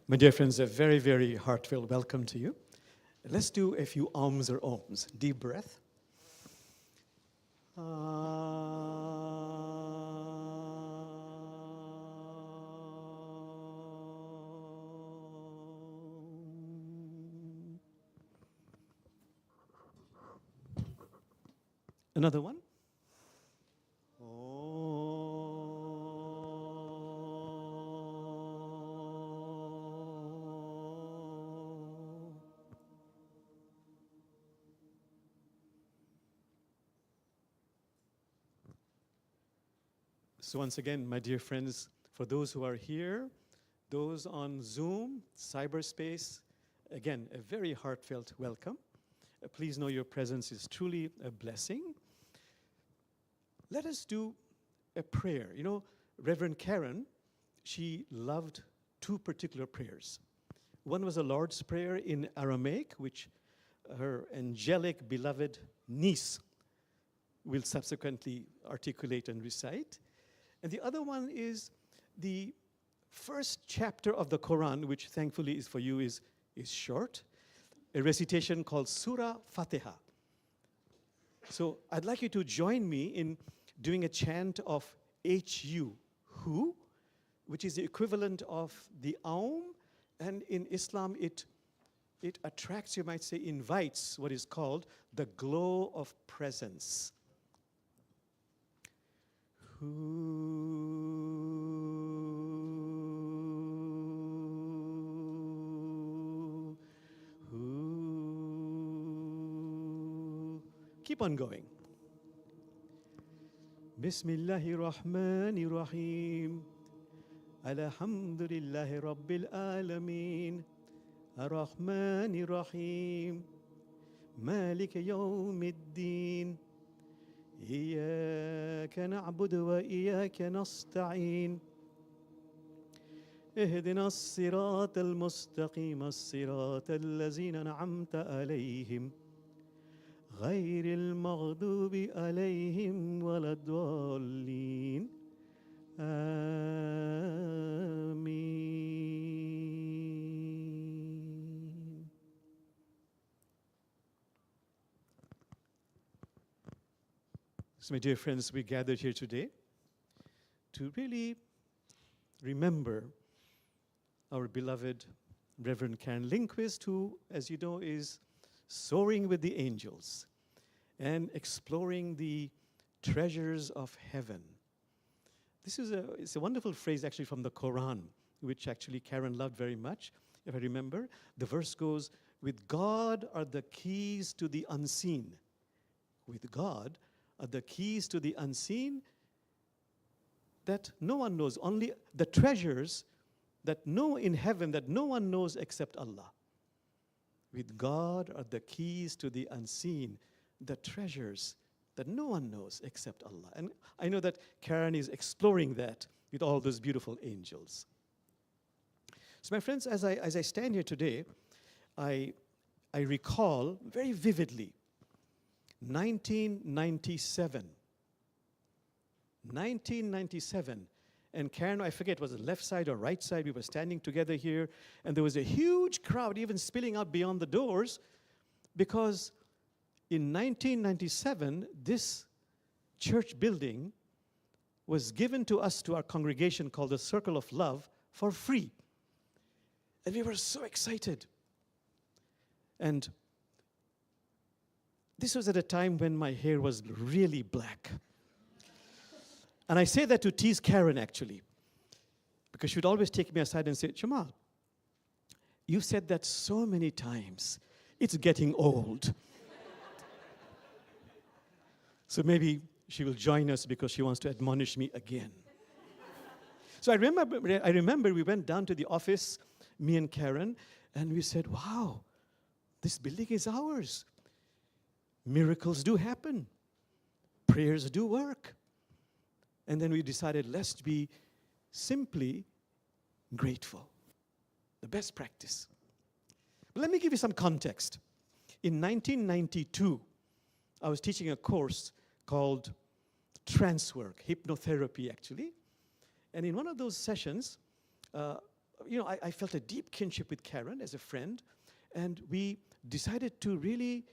My dear friends, a very, very heartfelt welcome to you. Let's do a few ahms or ohms. Deep breath. Another one. So once again, my dear friends, for those who are here, those on Zoom, cyberspace, again, a very heartfelt welcome. Please know your presence is truly a blessing. Let us do a prayer. You know, Reverend Karen, she loved two particular prayers. One was the Lord's Prayer in Aramaic, which her angelic beloved niece will subsequently articulate and recite. And the other one is the first chapter of the Quran, which thankfully is for you is short, a recitation called Surah Fatiha. So I'd like you to join me in doing a chant of H-U, who, which is the equivalent of the Aum, and in Islam it attracts, you might say, invites what is called the glow of presence. Keep on going. Bismillahirrahmanirrahim. Alhamdulillahi Rabbil Alameen. Ar-Rahmanir-Rahim. Malik Yawmiddin. إياك نعبد وإياك نستعين اهدنا الصراط المستقيم الصراط الذين أنعمت عليهم غير المغضوب عليهم ولا الضالين آمين. So, my dear friends, we gathered here today to really remember our beloved Reverend Karen Lindquist, who, as you know, is soaring with the angels and exploring the treasures of heaven. This is it's a wonderful phrase actually from the Quran, which actually Karen loved very much. If I remember, the verse goes, "With God are the keys to the unseen." With God are the keys to the unseen that no one knows, only the treasures that know in heaven that no one knows except Allah. With God are the keys to the unseen, the treasures that no one knows except Allah. And I know that Karen is exploring that with all those beautiful angels. So my friends, as I stand here today, I recall very vividly 1997. And Karen, I forget, was it left side or right side? We were standing together here, and there was a huge crowd even spilling out beyond the doors, because in 1997, this church building was given to us, to our congregation called the Circle of Love, for free. And we were so excited. And this was at a time when my hair was really black. And I say that to tease Karen, actually, because she would always take me aside and say, "Jamal, you've said that so many times. It's getting old." So maybe she will join us because she wants to admonish me again. So I remember we went down to the office, me and Karen, and we said, "Wow, this building is ours. Miracles do happen. Prayers do work." And then we decided, let's be simply grateful. The best practice. But let me give you some context. In 1992, I was teaching a course called trance work, hypnotherapy actually. And in one of those sessions, a I felt a deep kinship with Karen as a friend, and we decided to really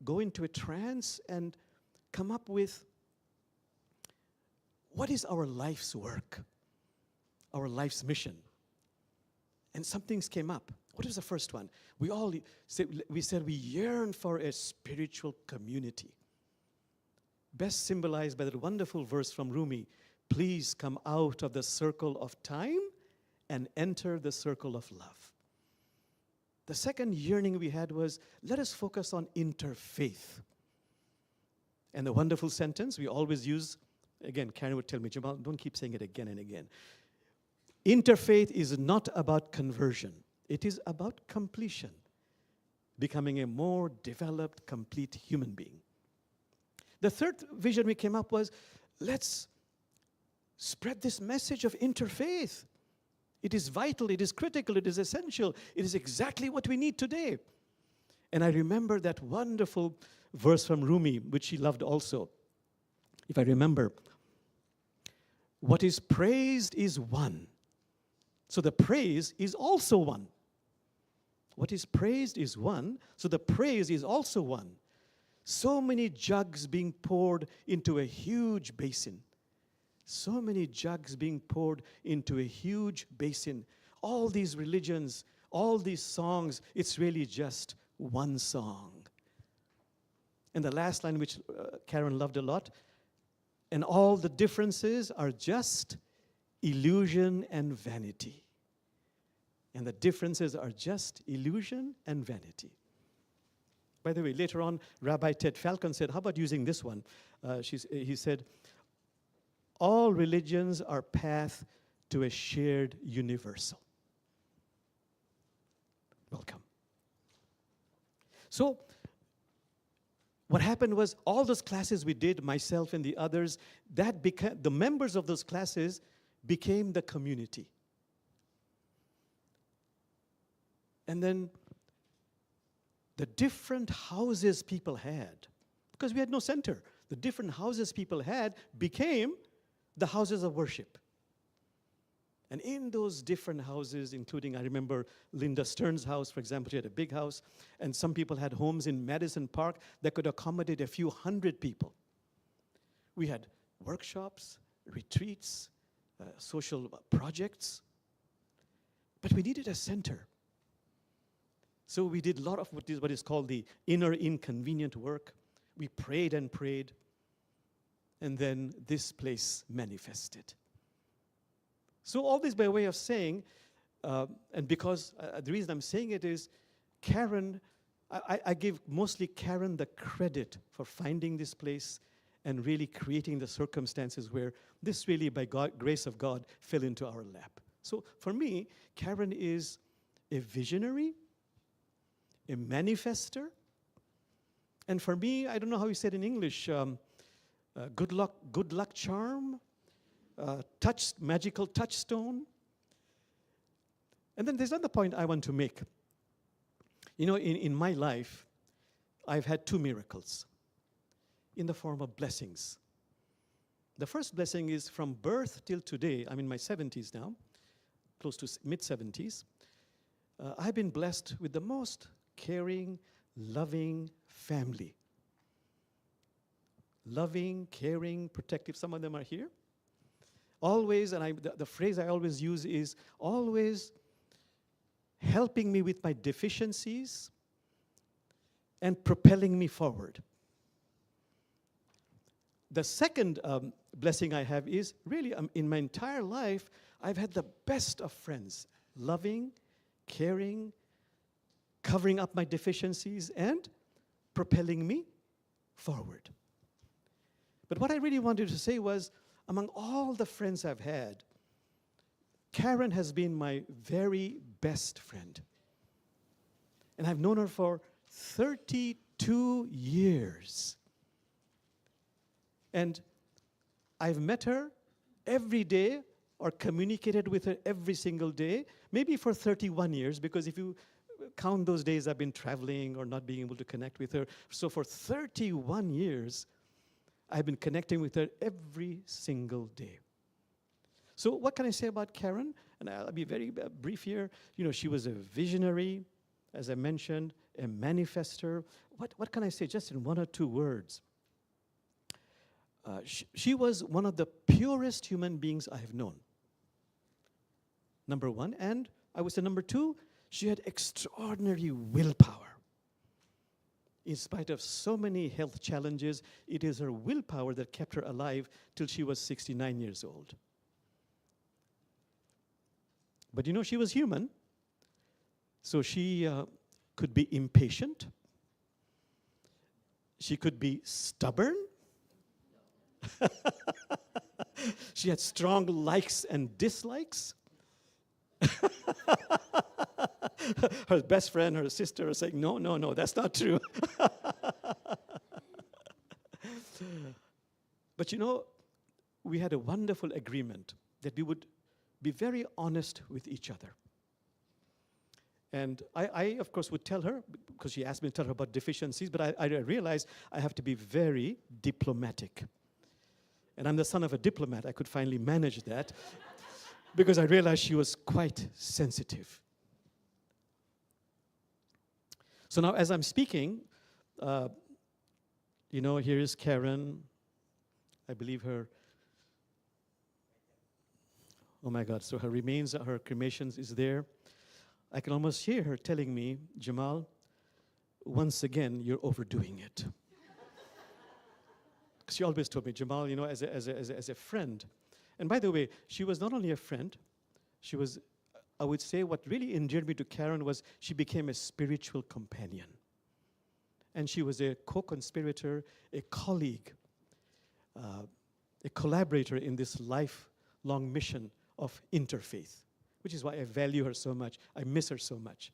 go into a trance and come up with what is our life's work, our life's mission. And some things came up. What was the first one? We said we yearn for a spiritual community. Best symbolized by that wonderful verse from Rumi, please come out of the circle of time and enter the circle of love. The second yearning we had was, let us focus on interfaith. And the wonderful sentence we always use, again, Karen would tell me, Jamal, don't keep saying it again and again. Interfaith is not about conversion. It is about completion, becoming a more developed, complete human being. The third vision we came up was, let's spread this message of interfaith. It is vital, it is critical, it is essential. It is exactly what we need today. And I remember that wonderful verse from Rumi, which she loved also. If I remember, what is praised is one. So the praise is also one. What is praised is one, so the praise is also one. So many jugs being poured into a huge basin. So many jugs being poured into a huge basin. All these religions, all these songs, it's really just one song. And the last line, which Karen loved a lot, and all the differences are just illusion and vanity. And the differences are just illusion and vanity. By the way, later on, Rabbi Ted Falcon said, how about using this one? He said, all religions are path to a shared universal. Welcome. So, what happened was all those classes we did, myself and the others, the members of those classes became the community. And then the different houses people had, because we had no center, the different houses people had became the houses of worship. And in those different houses, including, I remember Linda Stern's house, for example, she had a big house, and some people had homes in Madison Park that could accommodate a few hundred people. We had workshops, retreats, social projects, but we needed a center. So we did a lot of what is called the inner inconvenient work. We prayed and prayed, and then this place manifested. So all this by way of saying, and because the reason I'm saying it is, Karen, I give mostly Karen the credit for finding this place and really creating the circumstances where this really, by grace of God, fell into our lap. So for me, Karen is a visionary, a manifester, and for me, I don't know how you said in English, good luck charm, magical touchstone. And then there's another point I want to make. You know, in my life, I've had two miracles in the form of blessings. The first blessing is from birth till today. I'm in my 70s now, close to mid-70s. I've been blessed with the most caring, loving family. Loving, caring, protective. Some of them are here. Always, and the phrase I always use is always helping me with my deficiencies and propelling me forward. The second blessing I have is really in my entire life, I've had the best of friends. Loving, caring, covering up my deficiencies, and propelling me forward. But what I really wanted to say was, among all the friends I've had, Karen has been my very best friend. And I've known her for 32 years. And I've met her every day or communicated with her every single day, maybe for 31 years, because if you count those days I've been traveling or not being able to connect with her. So for 31 years, I've been connecting with her every single day. So what can I say about Karen? And I'll be very brief here. She was a visionary, as I mentioned, a manifester. What can I say just in one or two words? She was one of the purest human beings I have known. Number one. And I would say number two, she had extraordinary willpower. In spite of so many health challenges, it is her willpower that kept her alive till she was 69 years old. But she was human, so she could be impatient. She could be stubborn. She had strong likes and dislikes. Her best friend, her sister, was saying, no, that's not true. But we had a wonderful agreement that we would be very honest with each other. And I of course, would tell her, because she asked me to tell her about deficiencies, but I realized I have to be very diplomatic. And I'm the son of a diplomat. I could finally manage that because I realized she was quite sensitive. So now as I'm speaking, here is Karen. I believe her, oh my God, so her remains, her cremations is there. I can almost hear her telling me, Jamal, once again, you're overdoing it. She always told me, Jamal, as a friend. And by the way, she was not only a friend, she was, I would say, what really endeared me to Karen was she became a spiritual companion. And she was a co-conspirator, a colleague, a collaborator in this lifelong mission of interfaith, which is why I value her so much. I miss her so much.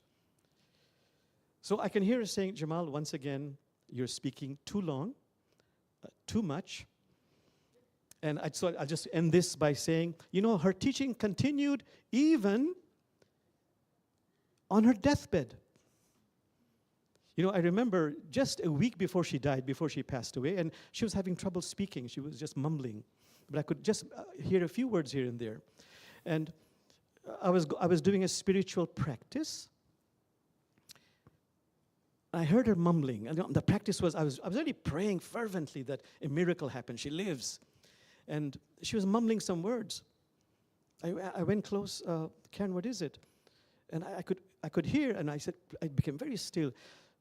So I can hear her saying, Jamal, once again, you're speaking too long, too much. And so I'll just end this by saying, her teaching continued even on her deathbed. I remember just a week before she died, before she passed away, and she was having trouble speaking. She was just mumbling. But I could just hear a few words here and there. And I was doing a spiritual practice. I heard her mumbling. And the practice was, I was really praying fervently that a miracle happened. She lives. And she was mumbling some words. I went close, Karen, what is it? And I could hear, and I said, I became very still.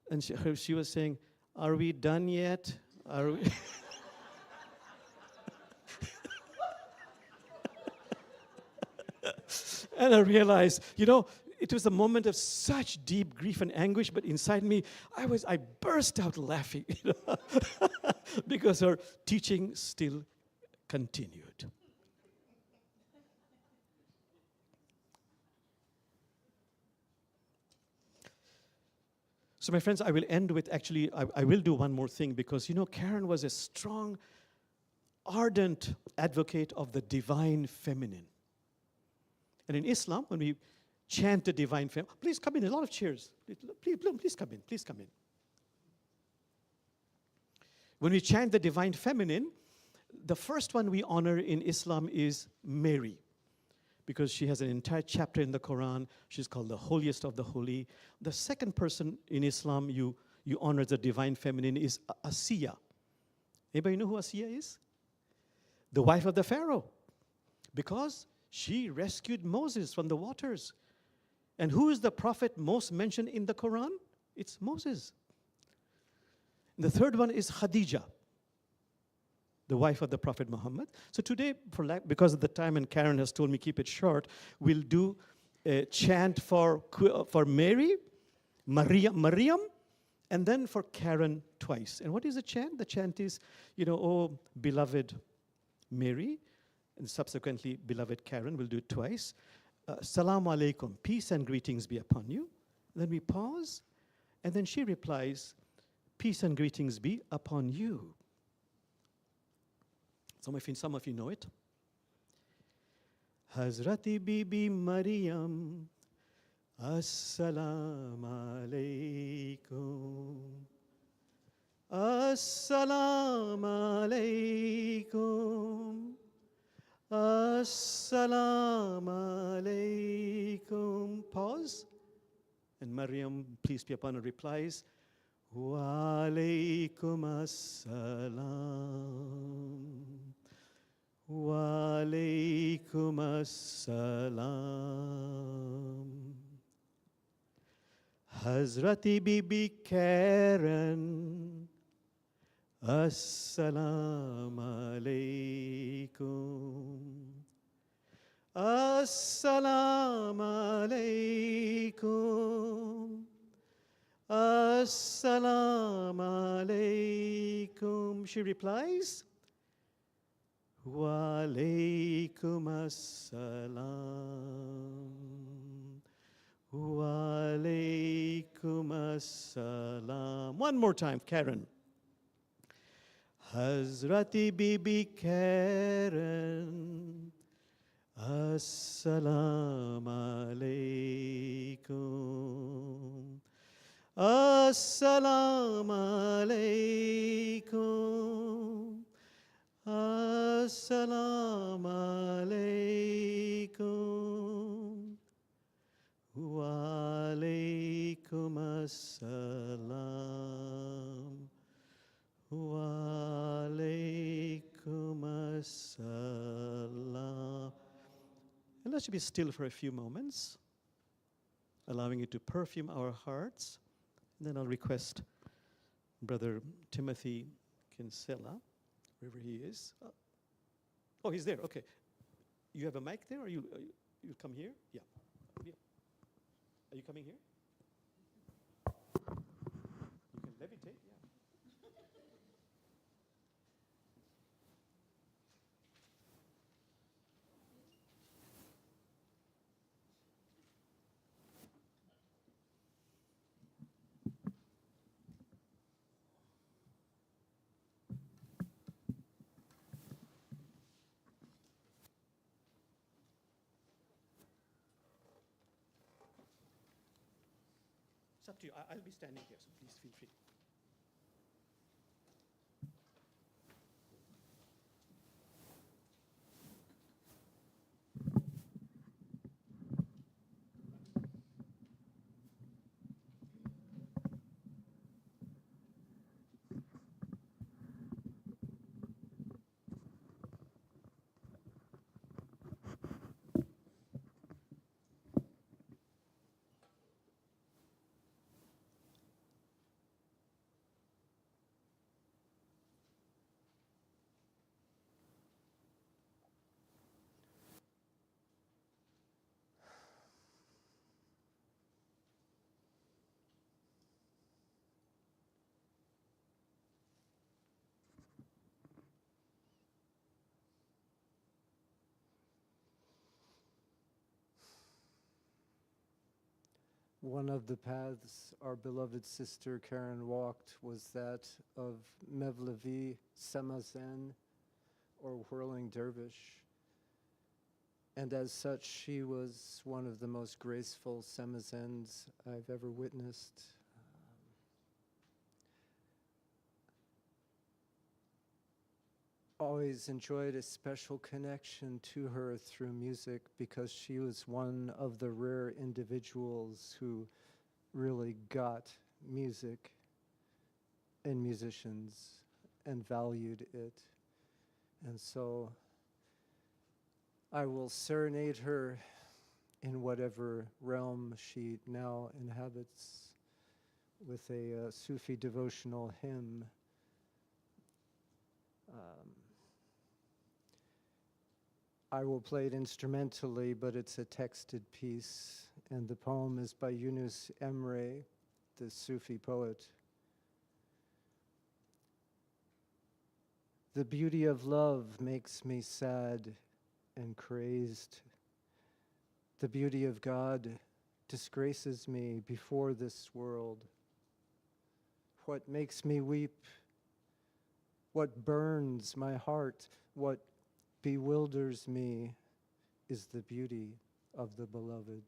And she was saying, are we done yet? Are we? And I realized, it was a moment of such deep grief and anguish, but inside me, I burst out laughing, because her teaching still continued. So my friends, I will end with, actually, I will do one more thing, because, Karen was a strong, ardent advocate of the divine feminine. And in Islam, when we chant the divine feminine, please come in, a lot of cheers. Please come in, please come in. When we chant the divine feminine, the first one we honor in Islam is Mary, because she has an entire chapter in the Quran. She's called the holiest of the holy. The second person in Islam you honor the divine feminine is Asiya. Anybody know who Asiya is? The wife of the Pharaoh, because she rescued Moses from the waters. And who is the prophet most mentioned in the Quran? It's Moses. And the third one is Khadija, the wife of the Prophet Muhammad. So today, because of the time, and Karen has told me keep it short, we'll do a chant for Mary, Maryam, and then for Karen twice. And what is the chant? The chant is, oh, beloved Mary, and subsequently, beloved Karen. We'll do it twice. Salaam alaikum, peace and greetings be upon you. Then we pause, and then she replies, peace and greetings be upon you. Some of you know it. Hazrati Bibi Maryam, Assalamu alaikum. Assalamu alaikum. Assalamu alaikum. Maryam, peace be upon her, replies, Wa alaykum as-salam. Wa alaykum as-salam. Hazrati Bibi Karen, Assalamu alaikum. Assalamu alaikum. Assalamu alaikum. She replies, Wa alaikum assalam. Wa alaikum assalam. One more time, Karen. Hazrati Bibi Karen, Assalamu alaikum. Assalamu alaikum. Assalamu alaikum. Wa alaikum assalam. Wa alaikum assalam. And let's be still for a few moments, allowing it to perfume our hearts. And then I'll request Brother Timothy Kinsella, wherever he is. Oh, he's there. Okay. You have a mic there, or you come here? Yeah. Are you coming here? You can levitate, yeah. It's up to you. I'll be standing here, so please feel free. One of the paths our beloved sister Karen walked was that of Mevlevi Semazen, or whirling dervish. And as such, she was one of the most graceful Semazens I've ever witnessed. Always enjoyed a special connection to her through music because she was one of the rare individuals who really got music and musicians and valued it. And so I will serenade her in whatever realm she now inhabits with a Sufi devotional hymn. I will play it instrumentally, but it's a texted piece, and the poem is by Yunus Emre, the Sufi poet. The beauty of love makes me sad and crazed. The beauty of God disgraces me before this world. What makes me weep, what burns my heart, what bewilders me is the beauty of the beloved.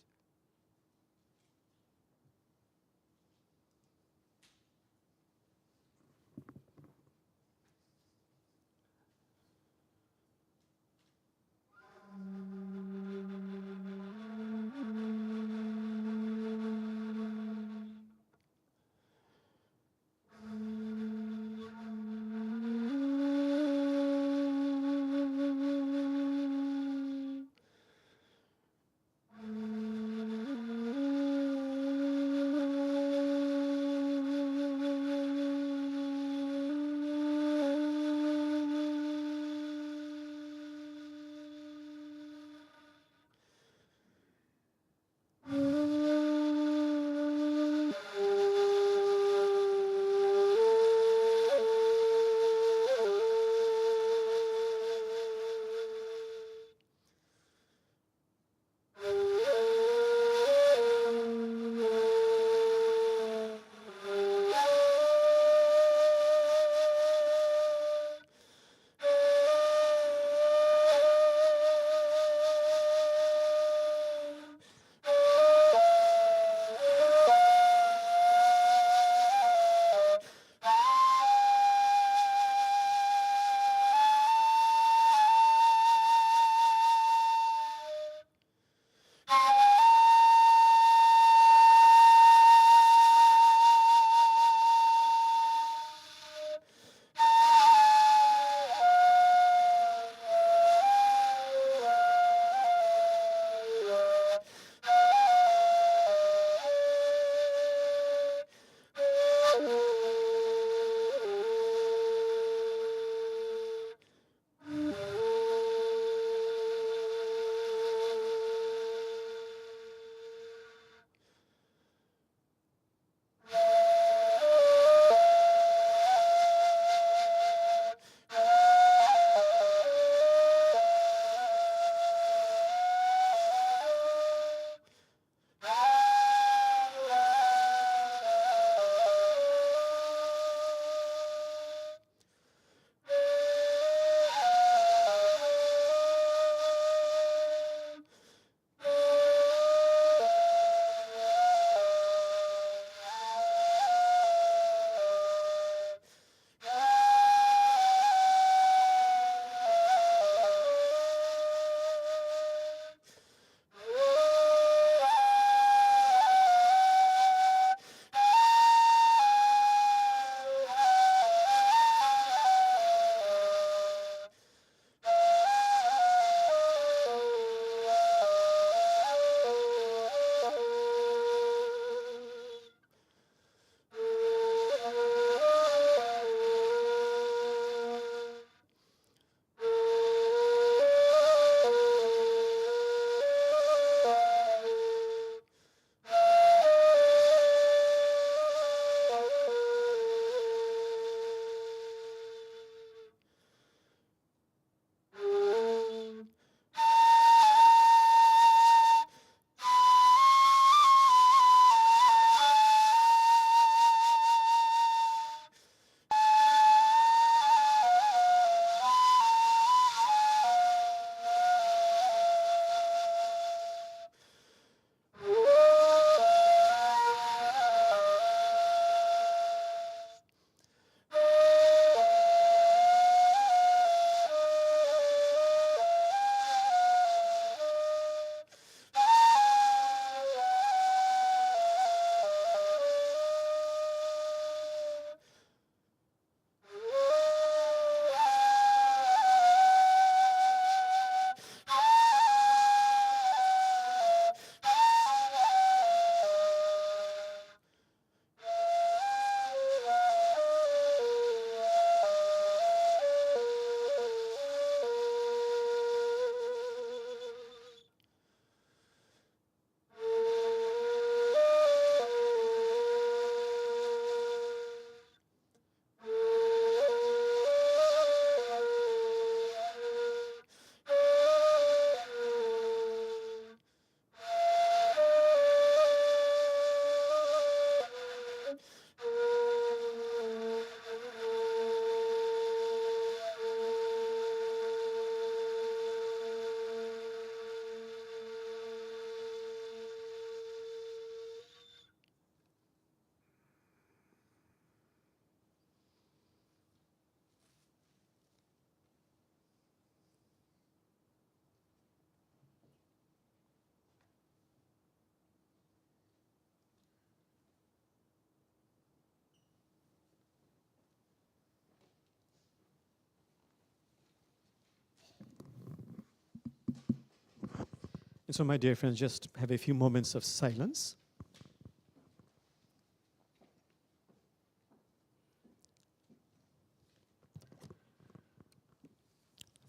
So, my dear friends, just have a few moments of silence.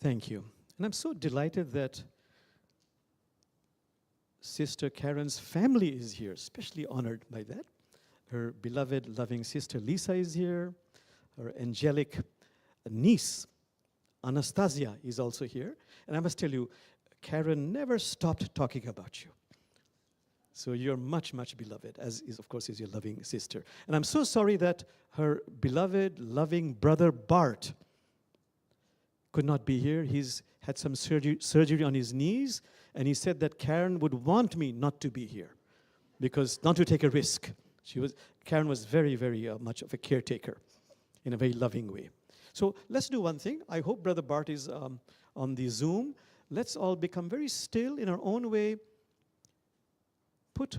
Thank you. And I'm so delighted that Sister Karen's family is here, especially honored by that. Her beloved, loving sister Lisa is here. Her angelic niece, Anastasia, is also here. And I must tell you, Karen never stopped talking about you. So you're much, much beloved, as is, of course, is your loving sister. And I'm so sorry that her beloved, loving brother Bart could not be here. He's had some surgery on his knees, and he said that Karen would want me not to be here, because not to take a risk. Karen was very, very much of a caretaker in a very loving way. So let's do one thing. I hope Brother Bart is on the Zoom. Let's all become very still in our own way. Put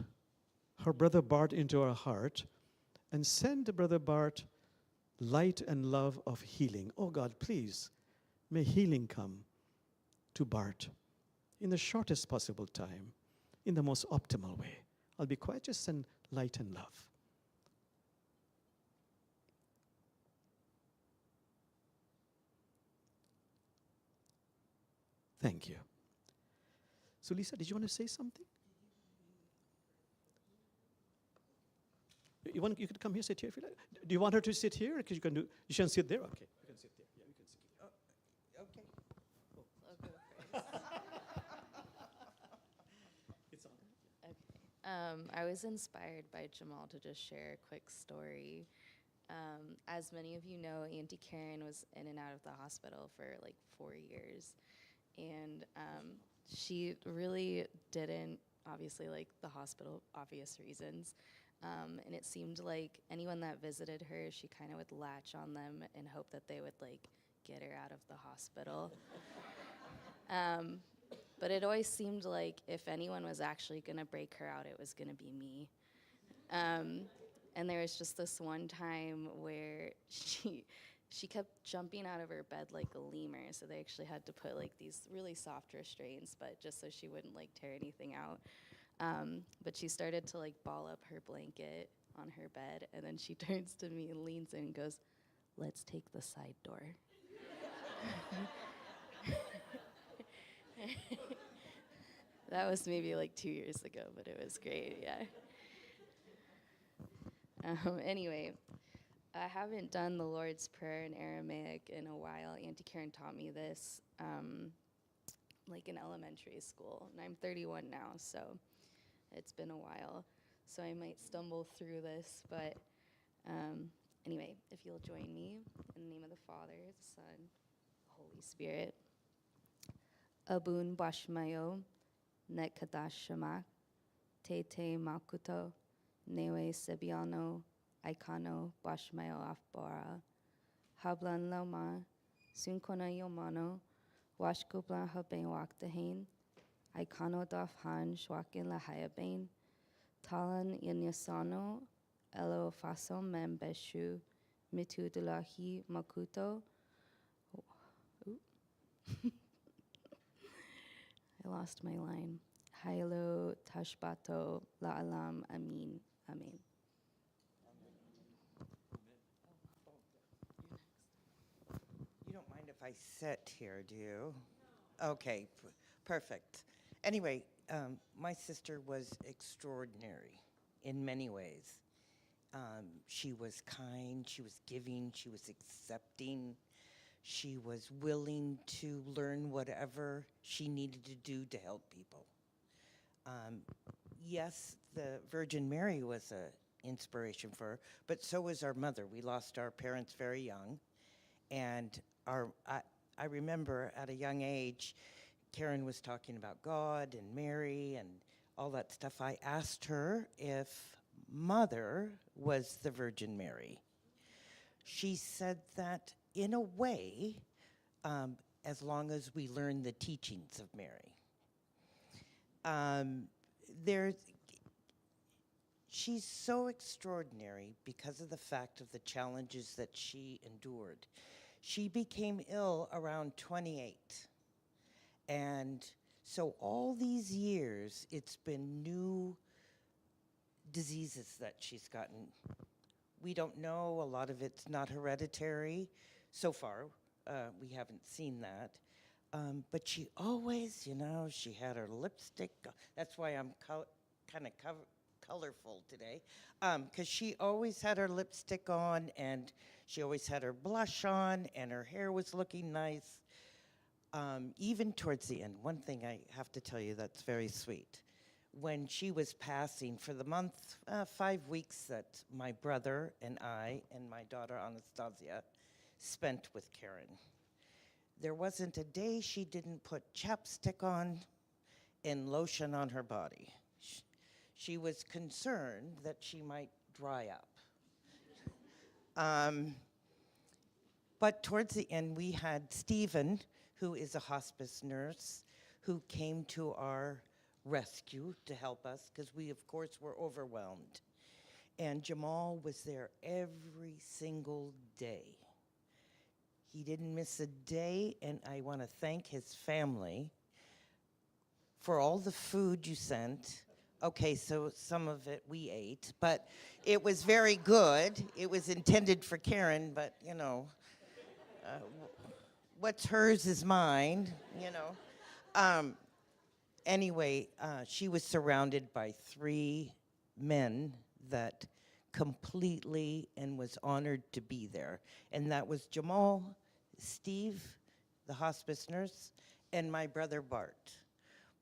her Brother Bart into our heart and send Brother Bart light and love of healing. Oh God, please, may healing come to Bart in the shortest possible time, in the most optimal way. I'll be quiet, just send light and love. Thank you. So Lisa, did you want to say something? You could come here, sit here if you like. Do you want her to sit here? Because you can sit there. Okay, you can sit there. Yeah, you can sit here. Okay. It's on. Okay. I was inspired by Jamal to just share a quick story. As many of you know, Auntie Karen was in and out of the hospital for like 4 years. And she really didn't, obviously, like the hospital, obvious reasons. And it seemed like anyone that visited her, she kind of would latch on them and hope that they would like get her out of the hospital. But it always seemed like if anyone was actually gonna break her out, it was gonna be me. And there was just this one time where she kept jumping out of her bed like a lemur, so they actually had to put like these really soft restraints, but just so she wouldn't like tear anything out. But she started to like ball up her blanket on her bed, and then she turns to me and leans in and goes, "Let's take the side door." That was maybe like 2 years ago, but it was great, yeah. Anyway, I haven't done the Lord's Prayer in Aramaic in a while. Auntie Karen taught me this like in elementary school, and I'm 31 now, so it's been a while. So I might stumble through this, but anyway, if you'll join me in the name of the Father, the Son, the Holy Spirit. Abun Bashmayo, Nekadash Shamak, Tete Makuto, Newe Sebiano, Aikano, Bashmayo Afbora, Hablan Loma, Sunkona Yomano, Washkublan Habain Wakdahain, Aikano Daf Han, Shwakin Lahayabain, Talan Inyasano, Elo Faso Membeshu, Mitu Dulahi Makuto. I lost my line. Hailo Tashbato La'alam Amin. Amen. You don't mind if I sit here, do you? Okay, perfect. Anyway, my sister was extraordinary in many ways. She was kind, she was giving, she was accepting. She was willing to learn whatever she needed to do to help people. Yes, the Virgin Mary was an inspiration for her, but so was our mother. We lost our parents very young, and I remember at a young age, Karen was talking about God and Mary and all that stuff. I asked her if Mother was the Virgin Mary. She said that in a way, as long as we learn the teachings of Mary. She's so extraordinary because of the fact of the challenges that she endured. She became ill around 28 and So all these years, it's been new diseases that she's gotten. We don't know. A lot of it's not hereditary. So far, we haven't seen that. But she always, she had her lipstick. That's why I'm kind of colorful today. Because she always had her lipstick on, and she always had her blush on, and her hair was looking nice. Even towards the end, one thing I have to tell you that's very sweet. When she was passing, for the month, 5 weeks that my brother and I and my daughter Anastasia spent with Karen, there wasn't a day she didn't put chapstick on and lotion on her body. She was concerned that she might dry up. But towards the end, we had Stephen, who is a hospice nurse, who came to our rescue to help us, because we, of course, were overwhelmed. And Jamal was there every single day. He didn't miss a day, and I want to thank his family for all the food you sent. Okay, so some of it we ate, but it was very good. It was intended for Karen, but, what's hers is mine, Anyway, she was surrounded by 3 men that completely and was honored to be there. And that was Jamal, Steve, the hospice nurse, and my brother Bart.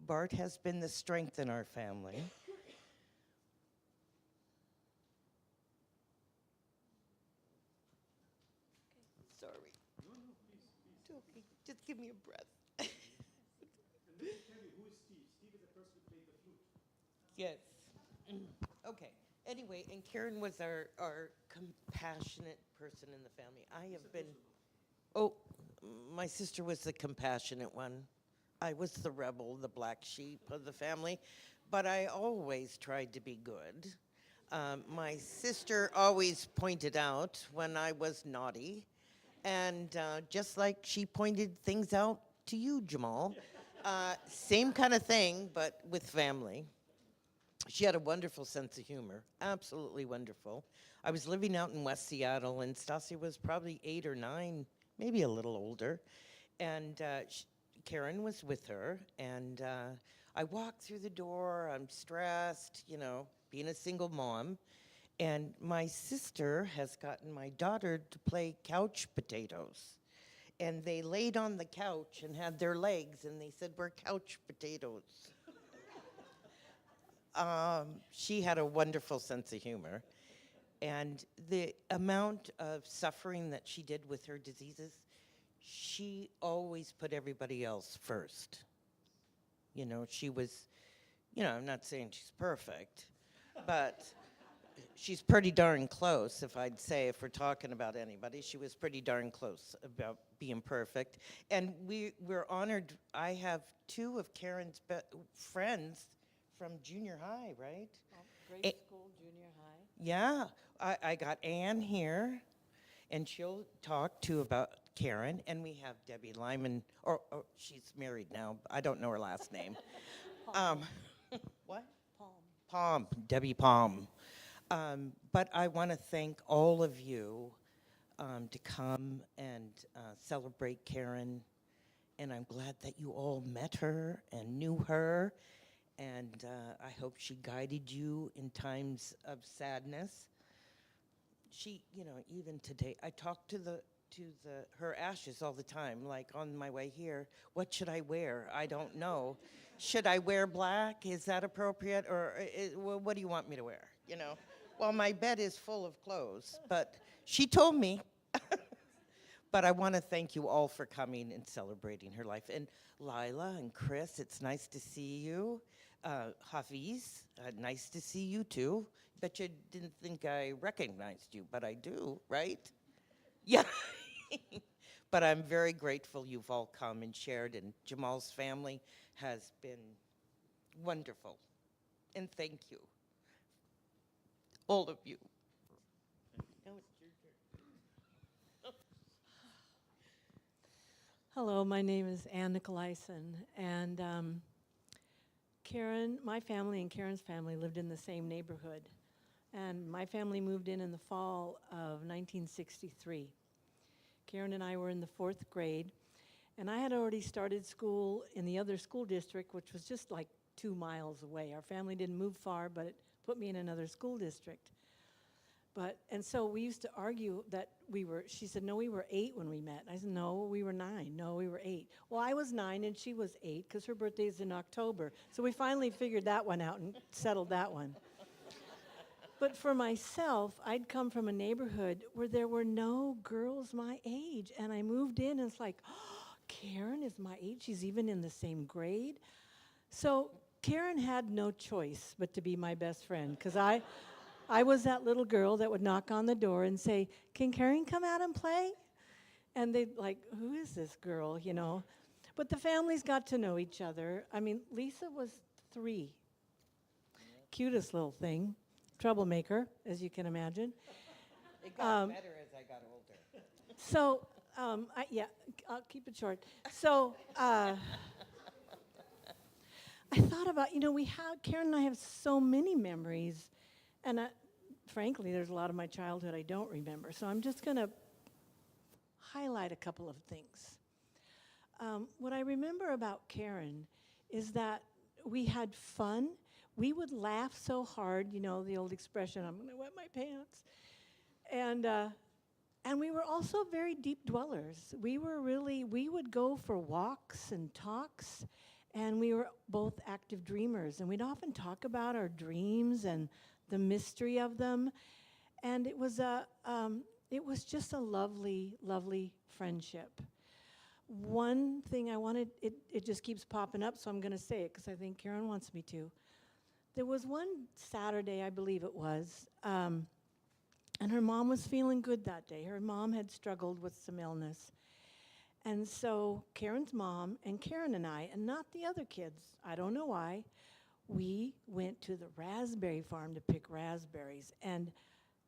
Bart has been the strength in our family. Sorry. No, please. Okay, just give me a breath. And let me tell you, who is Steve? Steve is the person who played the flute. Yes. Okay. Anyway, and Karen was our compassionate person in the family. I have been. Oh, my sister was the compassionate one. I was the rebel, the black sheep of the family, but I always tried to be good. My sister always pointed out when I was naughty, and just like she pointed things out to you, Jamal, same kind of thing, but with family. She had a wonderful sense of humor, absolutely wonderful. I was living out in West Seattle, and Stasia was probably 8 or 9, maybe a little older, and Karen was with her, and I walked through the door, I'm stressed, being a single mom, and my sister has gotten my daughter to play couch potatoes. And they laid on the couch and had their legs, and they said, "We're couch potatoes." She had a wonderful sense of humor. And the amount of suffering that she did with her diseases, she always put everybody else first. She was, I'm not saying she's perfect, but she's pretty darn close, if we're talking about anybody. She was pretty darn close about being perfect. And we're honored. I have 2 of Karen's friends from junior high, right? Grade school, junior high. Yeah, I got Ann here, and she'll talk too about Karen. And we have Debbie Lyman, or she's married now. I don't know her last name. What? Palm, Debbie Palm. But I want to thank all of you to come and celebrate Karen. And I'm glad that you all met her and knew her. And I hope she guided you in times of sadness. She, even today, I talk to her ashes all the time, like on my way here. What should I wear? I don't know. Should I wear black? Is that appropriate? Or well, what do you want me to wear? Well, my bed is full of clothes, but she told me. But I want to thank you all for coming and celebrating her life. And Lila and Chris, it's nice to see you. Hafiz, nice to see you too. Bet you didn't think I recognized you, but I do, right? Yeah. But I'm very grateful you've all come and shared, and Jamal's family has been wonderful. And thank you. All of you. Now it's your turn. Hello, my name is Ann Nicolaisen, and Karen, my family and Karen's family lived in the same neighborhood. And my family moved in the fall of 1963. Karen and I were in the 4th grade. And I had already started school in the other school district, which was just like 2 miles away. Our family didn't move far, but it put me in another school district. And so we used to argue that she said, no, we were 8 when we met. And I said, no, we were 9. No, we were 8. Well, I was 9 and she was 8 because her birthday is in October. So we finally figured that one out and settled that one. But for myself, I'd come from a neighborhood where there were no girls my age. And I moved in and it's like, oh, Karen is my age. She's even in the same grade. So Karen had no choice but to be my best friend because I was that little girl that would knock on the door and say, can Karen come out and play? And they'd like, who is this girl, you know? But the families got to know each other. I mean, Lisa was 3. Cutest little thing. Troublemaker, as you can imagine. It got better as I got older. So, I'll keep it short. So, I thought about, Karen and I have so many memories. And frankly, there's a lot of my childhood I don't remember. So I'm just going to highlight a couple of things. What I remember about Karen is that we had fun. We would laugh so hard, the old expression, I'm going to wet my pants. And we were also very deep dwellers. We would go for walks and talks, and we were both active dreamers. And we'd often talk about our dreams and the mystery of them. And it was just a lovely, lovely friendship. One thing I wanted, it just keeps popping up, so I'm going to say it because I think Karen wants me to. There was one Saturday, I believe it was, and her mom was feeling good that day. Her mom had struggled with some illness. And so Karen's mom and Karen and I, and not the other kids, I don't know why, we went to the raspberry farm to pick raspberries. And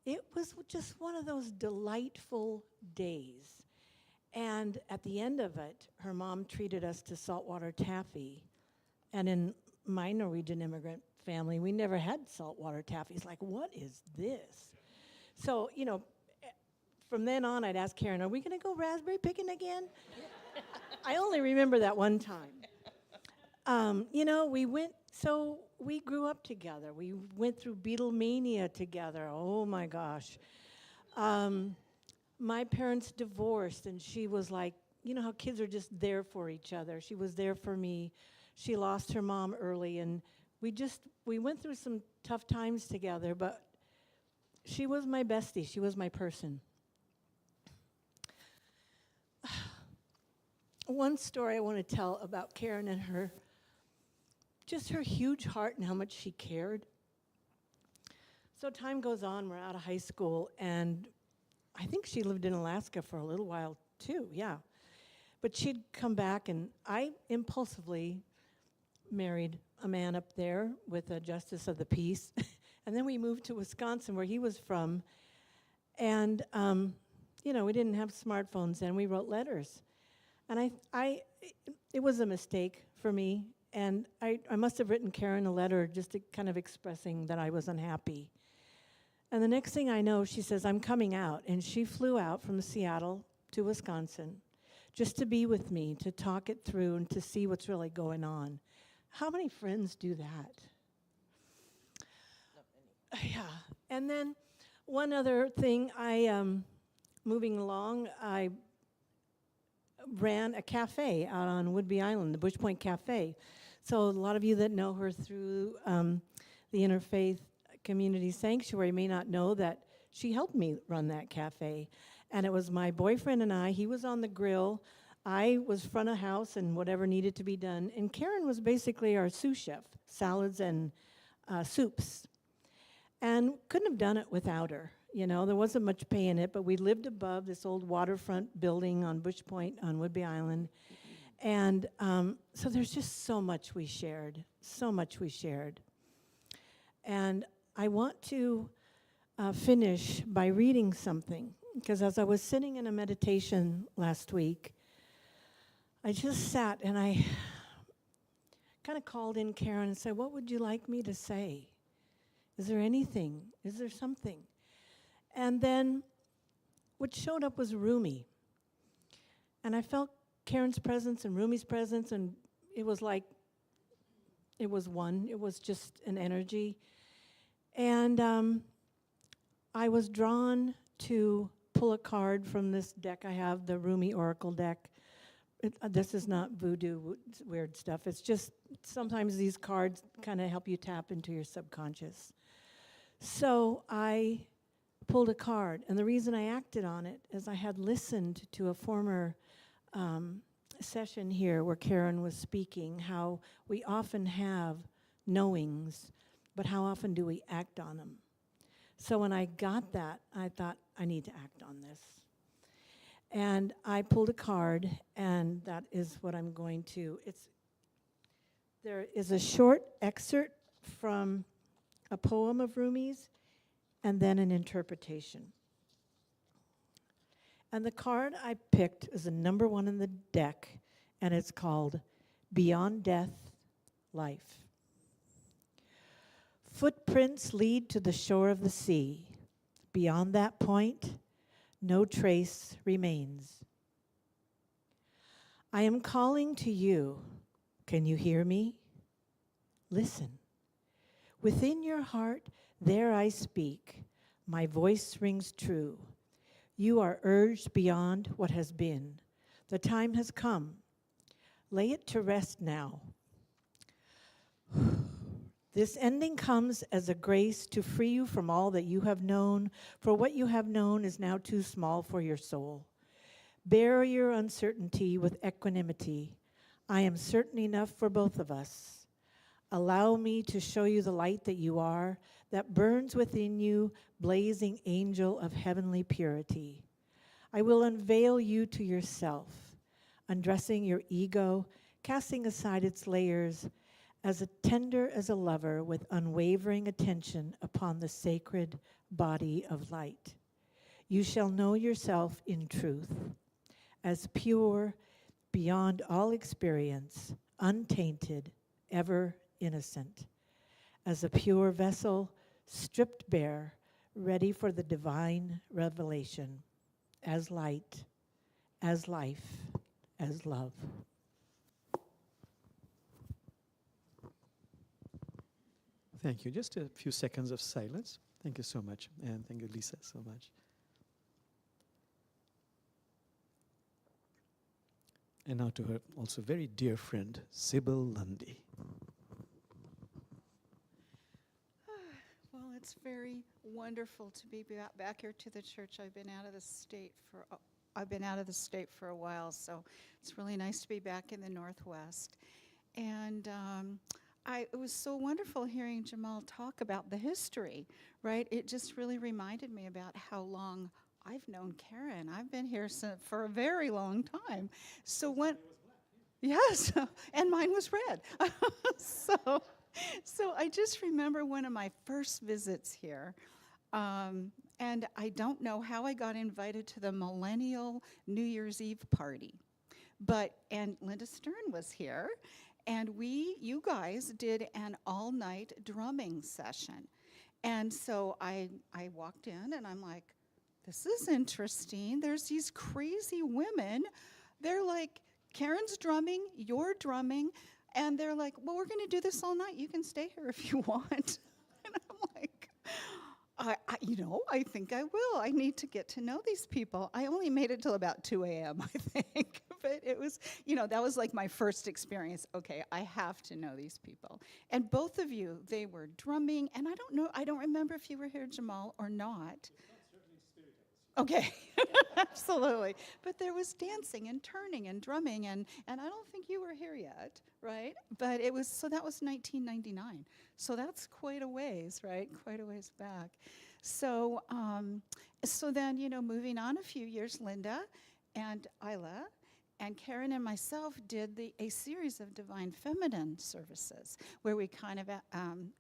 it was just one of those delightful days. And at the end of it, her mom treated us to saltwater taffy. And in my Norwegian immigrant family, we never had saltwater taffy. It's like, what is this? So, from then on, I'd ask Karen, are we going to go raspberry picking again? I only remember that one time. We grew up together. We went through Beatlemania together. Oh, my gosh. My parents divorced, and she was like, how kids are just there for each other. She was there for me. She lost her mom early, and we went through some tough times together, but she was my bestie. She was my person. One story I want to tell about Karen and her huge heart and how much she cared. So time goes on, we're out of high school, and I think she lived in Alaska for a little while too, yeah. But she'd come back, and I impulsively married a man up there with a justice of the peace. And then we moved to Wisconsin, where he was from. And, we didn't have smartphones then. We wrote letters. And it was a mistake for me. And I must have written Karen a letter just kind of expressing that I was unhappy. And the next thing I know, she says, I'm coming out. And she flew out from Seattle to Wisconsin just to be with me, to talk it through and to see what's really going on. How many friends do that? Yeah. And then one other thing, moving along, I ran a cafe out on Whidbey Island, the Bush Point Cafe. So a lot of you that know her through the Interfaith Community Sanctuary may not know that she helped me run that cafe. And it was my boyfriend and I. He was on the grill. I was front of house and whatever needed to be done. And Karen was basically our sous chef, salads and soups. And couldn't have done it without her. There wasn't much pay in it, but we lived above this old waterfront building on Bush Point on Whidbey Island. And so there's just so much we shared, so much we shared. And I want to finish by reading something, because as I was sitting in a meditation last week, I just sat and I kind of called in Karen and said, what would you like me to say? Is there anything? Is there something? And then what showed up was Rumi. And I felt Karen's presence and Rumi's presence, and it was like, it was one. It was just an energy. And I was drawn to pull a card from this deck I have, the Rumi Oracle deck. This is not voodoo weird stuff. It's just sometimes these cards kind of help you tap into your subconscious. So I pulled a card, and the reason I acted on it is I had listened to a former session here where Karen was speaking, how we often have knowings, but how often do we act on them? So when I got that, I thought, I need to act on this. And I pulled a card, and that is what I'm going to. There is a short excerpt from a poem of Rumi's, and then an interpretation. And the card I picked is the number 1 in the deck, and it's called Beyond Death, Life. Footprints lead to the shore of the sea. Beyond that point, no trace remains. I am calling to you. Can you hear me? Listen. Within your heart, there I speak. My voice rings true. You are urged beyond what has been. The time has come. Lay it to rest now. This ending comes as a grace to free you from all that you have known, for what you have known is now too small for your soul. Bear your uncertainty with equanimity. I am certain enough for both of us. Allow me to show you the light that you are, that burns within you, blazing angel of heavenly purity. I will unveil you to yourself, undressing your ego, casting aside its layers, as tender as a lover with unwavering attention upon the sacred body of light. You shall know yourself in truth, as pure, beyond all experience, untainted, ever innocent, as a pure vessel, stripped bare, ready for the divine revelation, as light, as life, as love. Thank you. Just a few seconds of silence. Thank you so much. And thank you, Lisa, so much. And now to her also very dear friend, Sybil Lundy. Well, it's very wonderful to be back here to the church. I've been out of the state for a while, so it's really nice to be back in the Northwest. And it was so wonderful hearing Jamal talk about the history, right? It just really reminded me about how long I've known Karen. I've been here for a very long time. So when, yes, and mine was red. So I just remember one of my first visits here, and I don't know how I got invited to the Millennial New Year's Eve party, and Linda Stern was here, and you guys did an all-night drumming session. And so I walked in, and I'm like, this is interesting. There's these crazy women. They're like, Karen's drumming, you're drumming, and they're like, well, we're going to do this all night. You can stay here if you want. And I'm like, I think I will. I need to get to know these people. I only made it till about 2 a.m., I think. But it was, that was like my first experience. Okay, I have to know these people. And both of you, they were drumming. And I don't remember if you were here, Jamal, or not. Okay, absolutely. But there was dancing and turning and drumming, and I don't think you were here yet, right? But that was 1999. So that's quite a ways, right? Quite a ways back. So then, moving on a few years, Linda and Isla and Karen and myself did a series of Divine Feminine services where we kind of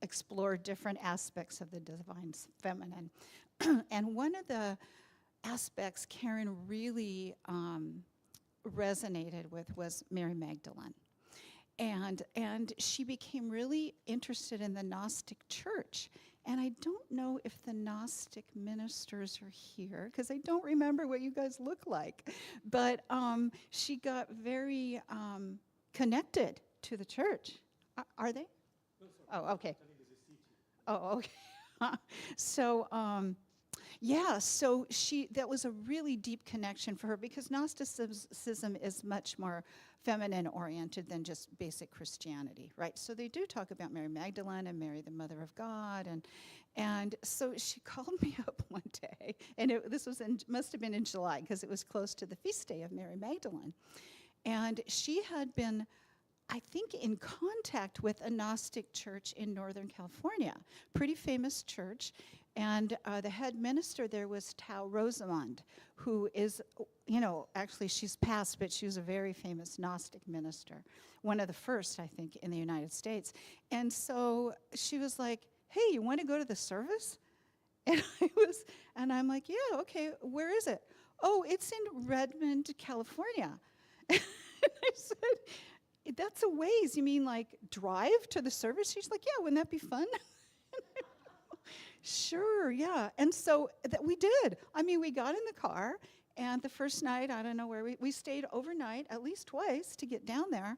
explored different aspects of the Divine Feminine. And one of the aspects Karen really resonated with was Mary Magdalene. And she became really interested in the Gnostic church. And I don't know if the Gnostic ministers are here, because I don't remember what you guys look like. But she got very connected to the church. Are they? No, sorry. Oh, okay. I think there's a seat here. Oh, okay. So, yeah, so that was a really deep connection for her, because Gnosticism is much more feminine oriented than just basic Christianity, right? So they do talk about Mary Magdalene and Mary, the Mother of God, and so she called me up one day, and this must have been in July, because it was close to the feast day of Mary Magdalene, and she had been, I think, in contact with a Gnostic church in Northern California, pretty famous church. And the head minister there was Tao Rosamond, who is, actually she's passed, but she was a very famous Gnostic minister, one of the first, I think, in the United States. And so she was like, hey, you want to go to the service? And I'm like, yeah, okay, where is it? Oh, it's in Redmond, California. And I said, that's a ways. You mean like drive to the service? She's like, yeah, wouldn't that be fun? Sure, yeah. And so we did. I mean, we got in the car, and the first night, I don't know where we stayed overnight, at least twice, to get down there.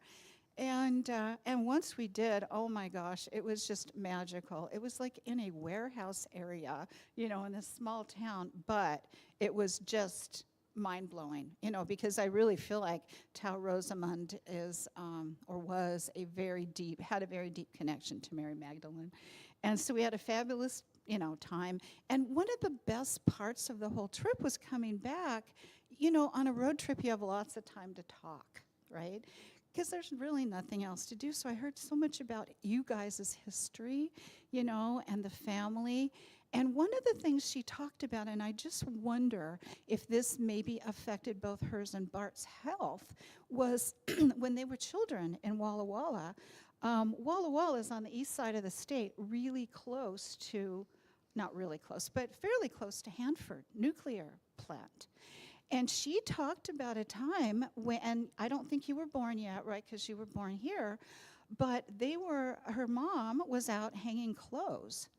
And once we did, oh my gosh, it was just magical. It was like in a warehouse area, in this small town, but it was just mind-blowing, because I really feel like Tao Rosamond is, or was, had a very deep connection to Mary Magdalene. And so we had a fabulous, time. And one of the best parts of the whole trip was coming back. On a road trip, you have lots of time to talk, right? Because there's really nothing else to do. So I heard so much about you guys' history, and the family. And one of the things she talked about, and I just wonder if this maybe affected both hers and Bart's health, was when they were children in Walla Walla. Walla Walla is on the east side of the state, really close to, not really close, but fairly close to Hanford nuclear plant. And she talked about a time when, and I don't think you were born yet, right, because you were born here, but her mom was out hanging clothes,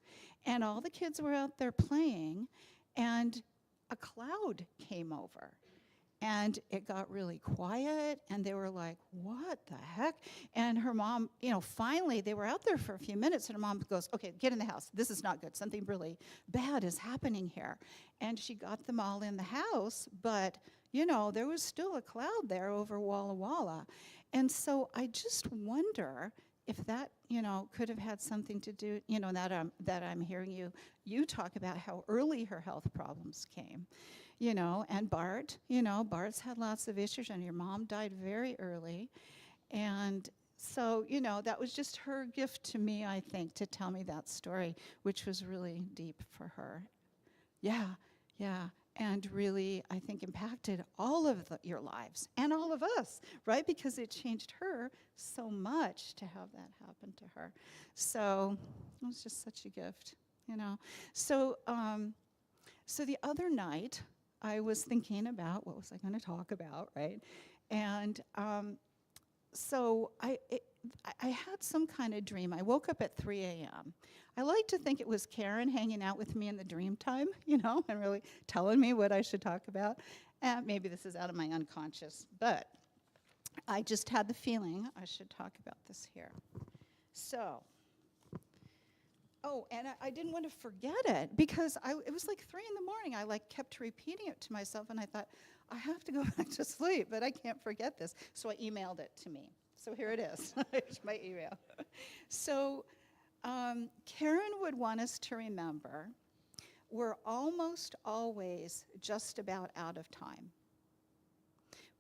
and all the kids were out there playing, and a cloud came over. And it got really quiet, and they were like, what the heck? And her mom, finally, they were out there for a few minutes, and her mom goes, okay, get in the house. This is not good. Something really bad is happening here. And she got them all in the house, but, there was still a cloud there over Walla Walla. And so I just wonder if that, could have had something to do, that I'm hearing you talk about how early her health problems came. And Bart, Bart's had lots of issues, and your mom died very early. And so, that was just her gift to me, I think, to tell me that story, which was really deep for her. Yeah. And really, I think, impacted all of your lives and all of us, right? Because it changed her so much to have that happen to her. So it was just such a gift, So, so the other night, I was thinking about what was I going to talk about, right? And so I had some kind of dream. I woke up at 3 a.m. I like to think it was Karen hanging out with me in the dream time, and really telling me what I should talk about. Maybe this is out of my unconscious, but I just had the feeling I should talk about this here. So, and I didn't want to forget it, because it was like 3 a.m. I kept repeating it to myself, and I thought, I have to go back to sleep, but I can't forget this. So I emailed it to me. So here it is. It's my email. So Karen would want us to remember, we're almost always just about out of time.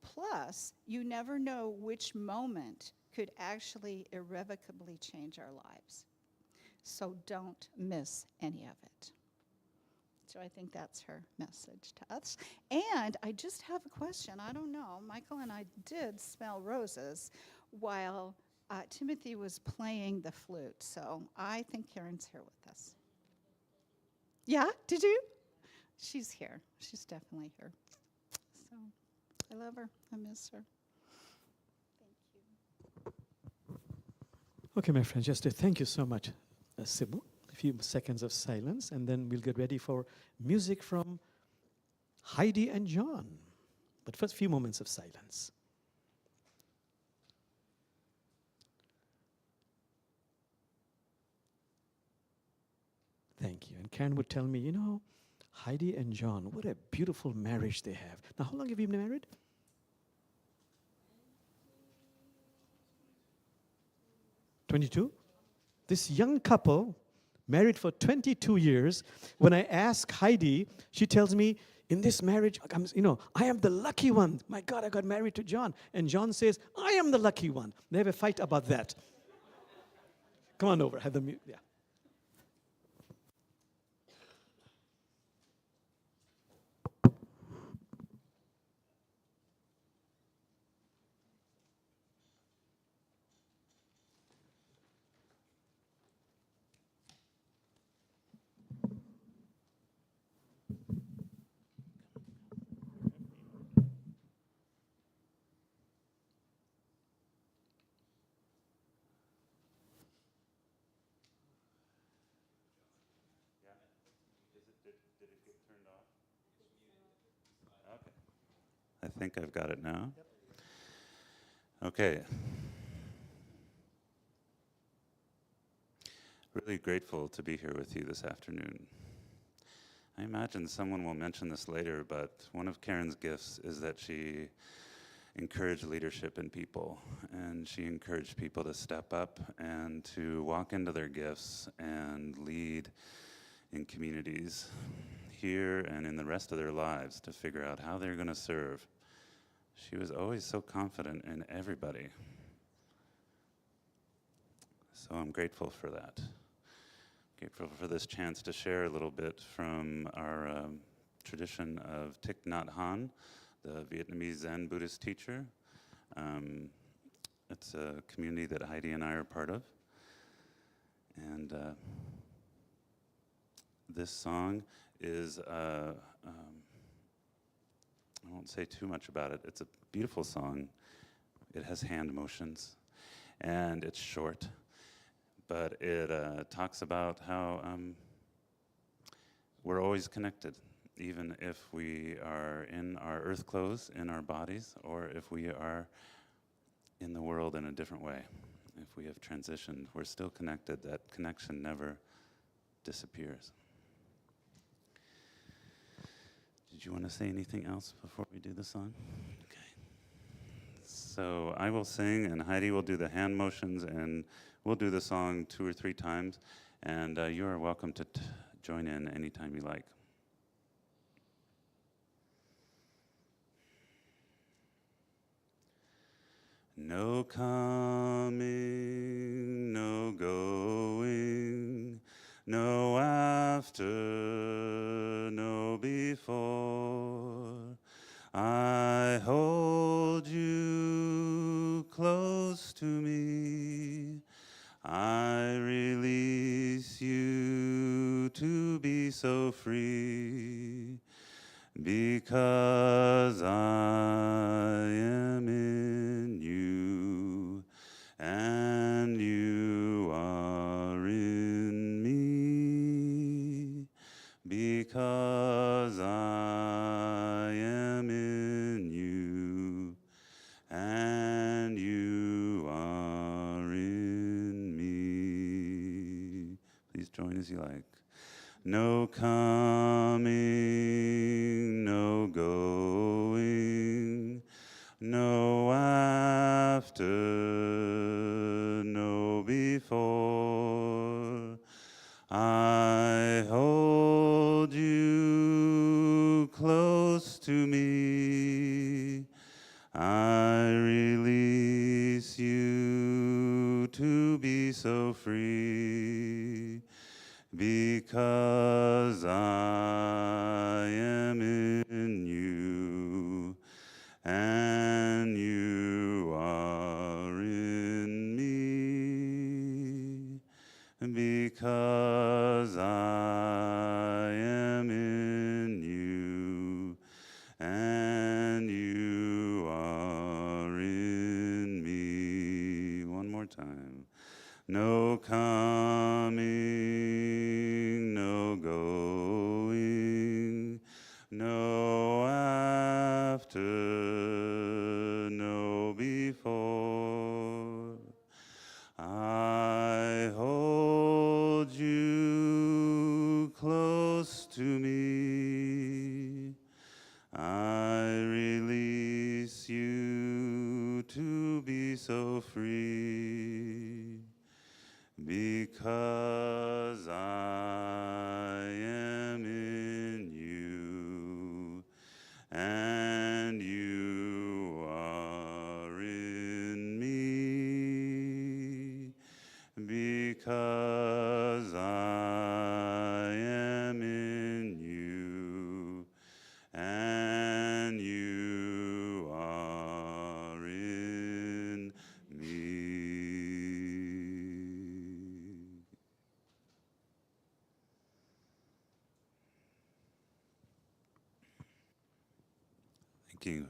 Plus, you never know which moment could actually irrevocably change our lives. So don't miss any of it. So I think that's her message to us. And I just have a question. I don't know. Michael and I did smell roses while Timothy was playing the flute. So I think Karen's here with us. Yeah? Did you? She's here. She's definitely here. So I love her. I miss her. Thank you. Okay, my friends, just thank you so much, Sibu. A few seconds of silence, and then we'll get ready for music from Heidi and John. But first, few moments of silence. Thank you. And Karen would tell me, Heidi and John, what a beautiful marriage they have. Now, how long have you been married? 22? This young couple, married for 22 years. When I ask Heidi, she tells me, in this marriage, I am the lucky one. My God, I got married to John. And John says, I am the lucky one. They have a fight about that. Come on over, have the yeah. Did it get turned off? Okay. I think I've got it now. Okay. Really grateful to be here with you this afternoon. I imagine someone will mention this later, but one of Karen's gifts is that she encouraged leadership in people, and she encouraged people to step up and to walk into their gifts and lead in communities here and in the rest of their lives to figure out how they're going to serve. She was always so confident in everybody. So I'm grateful for that. Grateful for this chance to share a little bit from our tradition of Thich Nhat Hanh, the Vietnamese Zen Buddhist teacher. It's a community that Heidi and I are part of. And this song is, I won't say too much about it. It's a beautiful song. It has hand motions, and it's short, but it talks about how we're always connected, even if we are in our earth clothes, in our bodies, or if we are in the world in a different way. If we have transitioned, we're still connected. That connection never disappears. Did you want to say anything else before we do the song? Okay. So I will sing, and Heidi will do the hand motions, and we'll do the song 2 or 3 times, and you are welcome to join in anytime you like. No coming, no going, no after, no before. I hold you close to me. I release you to be so free, because I am in you and you are in me, because I am in you and you are in me. Please join as you like. No coming, no going, no after, no before. I hold you close to me. I release you to be so free, because I am in you and you are in me, because I am in you and you are in me. One more time. No Thank you.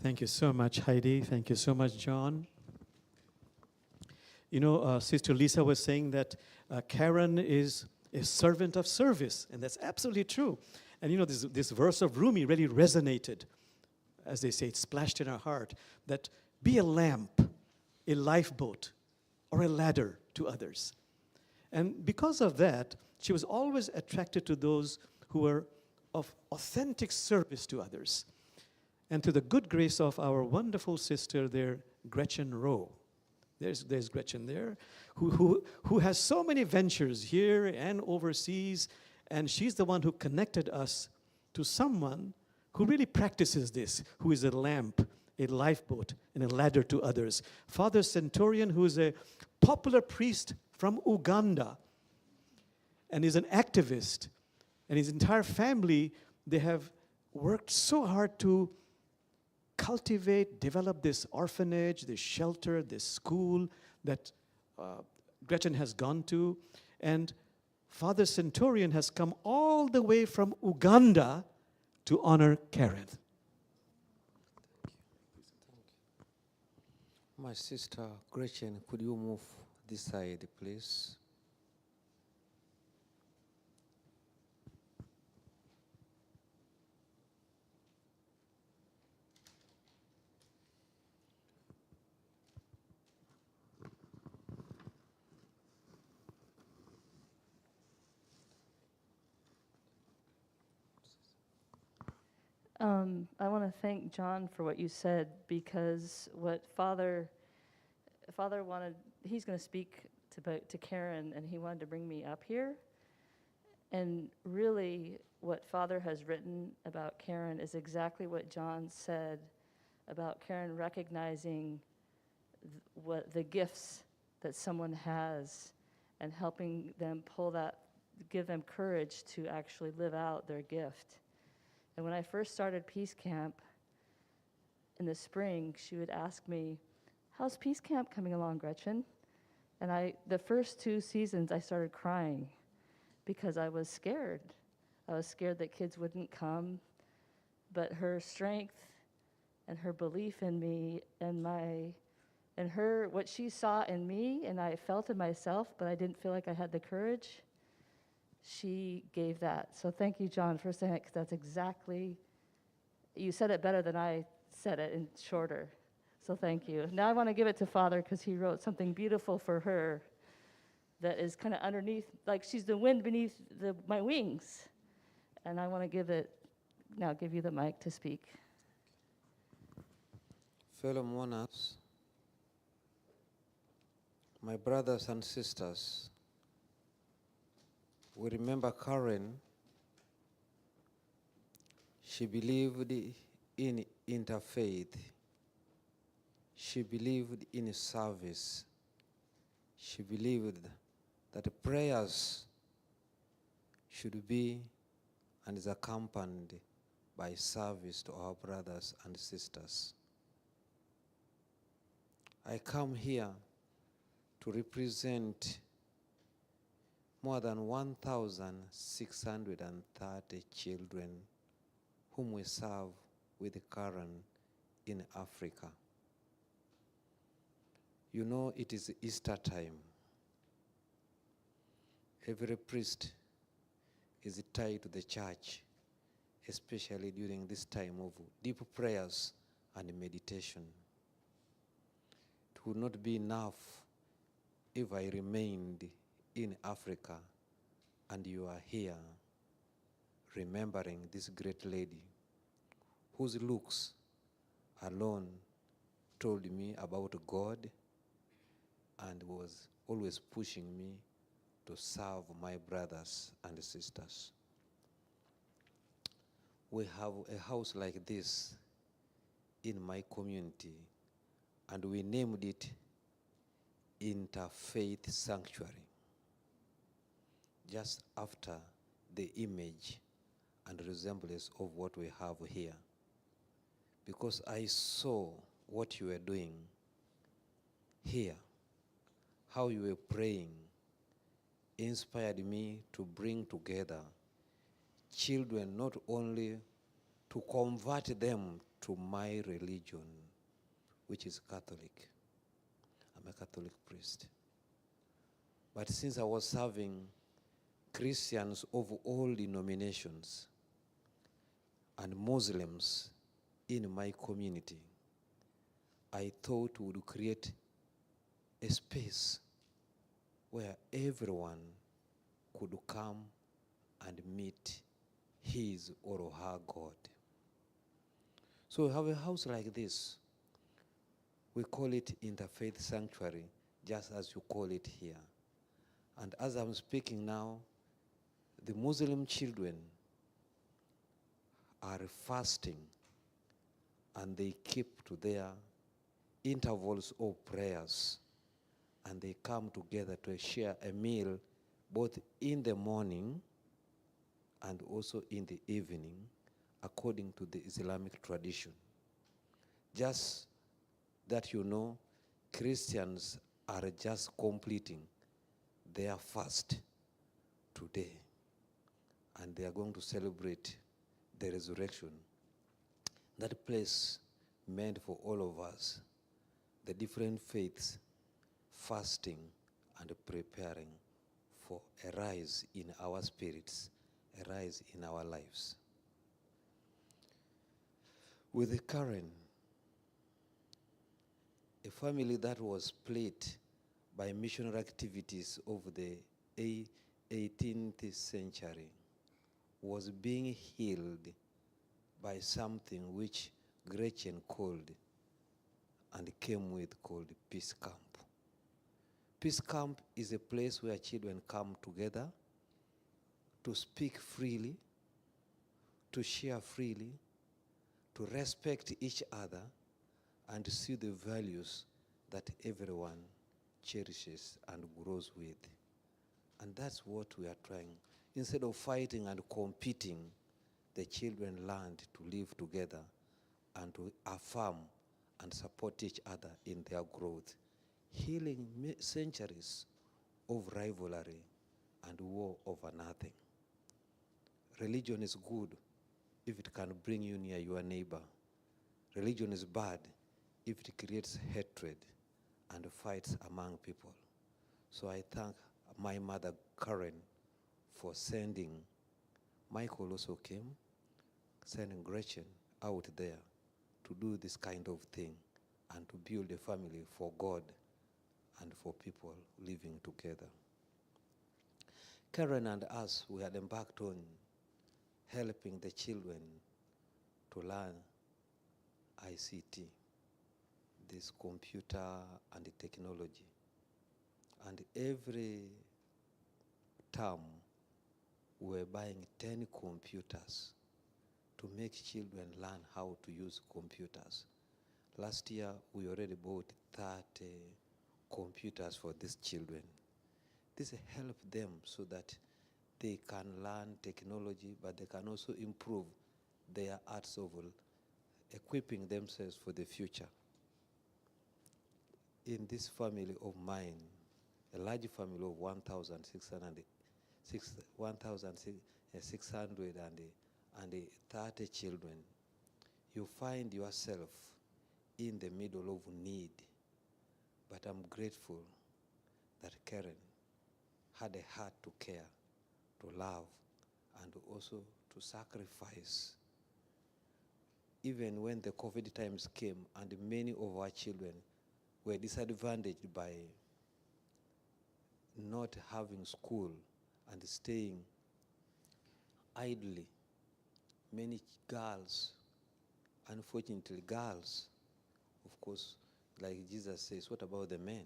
Thank you so much, Heidi. Thank you so much, John. You know, Sister Lisa was saying that Karen is a servant of service, and that's absolutely true. And you know, this verse of Rumi really resonated. As they say, it splashed in our heart, that be a lamp, a lifeboat, or a ladder to others. And because of that, she was always attracted to those who were of authentic service to others. And to the good grace of our wonderful sister there, Gretchen Rowe. There's Gretchen there, who has so many ventures here and overseas, and she's the one who connected us to someone who really practices this, who is a lamp, a lifeboat, and a ladder to others. Father Centurion, who is a popular priest from Uganda, and is an activist, and his entire family, they have worked so hard to cultivate, develop this orphanage, this shelter, this school that Gretchen has gone to. And Father Centurion has come all the way from Uganda to honor Karen. My sister Gretchen, could you move this side, please? I want to thank John for what you said, because what Father wanted, he's going to speak to Karen, and he wanted to bring me up here. And really, what Father has written about Karen is exactly what John said about Karen recognizing what the gifts that someone has and helping them pull that, give them courage to actually live out their gift. And when I first started Peace Camp in the spring, she would ask me, "How's Peace Camp coming along, Gretchen?" And the first 2 seasons, I started crying because I was scared. I was scared that kids wouldn't come. But her strength and her belief in me and what she saw in me and I felt in myself, but I didn't feel like I had the courage, she gave that. So thank you, John, for saying it, because that's exactly, you said it better than I said it and shorter. So thank you. Now I want to give it to Father, because he wrote something beautiful for her that is kind of underneath, like she's the wind beneath my wings. And I want to give you the mic to speak. Fellow monarchs, my brothers and sisters, we remember Karen. She believed in interfaith. She believed in service. She believed that prayers should be and is accompanied by service to our brothers and sisters. I come here to represent more than 1,630 children whom we serve with Karen in Africa. You know, it is Easter time. Every priest is tied to the church, especially during this time of deep prayers and meditation. It would not be enough if I remained in Africa and you are here remembering this great lady whose looks alone told me about God and was always pushing me to serve my brothers and sisters. We have a house like this in my community, and we named it Interfaith Sanctuary, just after the image and resemblance of what we have here. Because I saw what you were doing here, how you were praying inspired me to bring together children, not only to convert them to my religion, which is Catholic. I'm a Catholic priest. But since I was serving Christians of all denominations and Muslims in my community, I thought we would create a space where everyone could come and meet his or her God. So we have a house like this. We call it Interfaith Sanctuary, just as you call it here. And as I'm speaking now, the Muslim children are fasting, and they keep to their intervals of prayers, and they come together to share a meal both in the morning and also in the evening, according to the Islamic tradition. Just that you know, Christians are just completing their fast today, and they are going to celebrate the resurrection. That place meant for all of us, the different faiths, fasting and preparing for a rise in our spirits, a rise in our lives. With Karen, a family that was split by missionary activities of the 18th century was being healed by something which Gretchen called and came with called Peace Camp. Peace Camp is a place where children come together to speak freely, to share freely, to respect each other, and to see the values that everyone cherishes and grows with. And that's what we are trying. Instead of fighting and competing, the children learned to live together and to affirm and support each other in their growth, healing centuries of rivalry and war over nothing. Religion is good if it can bring you near your neighbor. Religion is bad if it creates hatred and fights among people. So I thank my mother, Karen, for sending. Michael also came, sending Gretchen out there to do this kind of thing and to build a family for God and for people living together. Karen and us, we had embarked on helping the children to learn ICT, this computer and technology. And every term, we were buying 10 computers to make children learn how to use computers. Last year, we already bought 30 computers for these children. This helps them so that they can learn technology, but they can also improve their arts of equipping themselves for the future. In this family of mine, a large family of 1,630 children, you find yourself in the middle of need. But I'm grateful that Karen had a heart to care, to love, and also to sacrifice. Even when the COVID times came and many of our children were disadvantaged by not having school and staying idly, many girls, unfortunately girls, of course, like Jesus says, what about the men?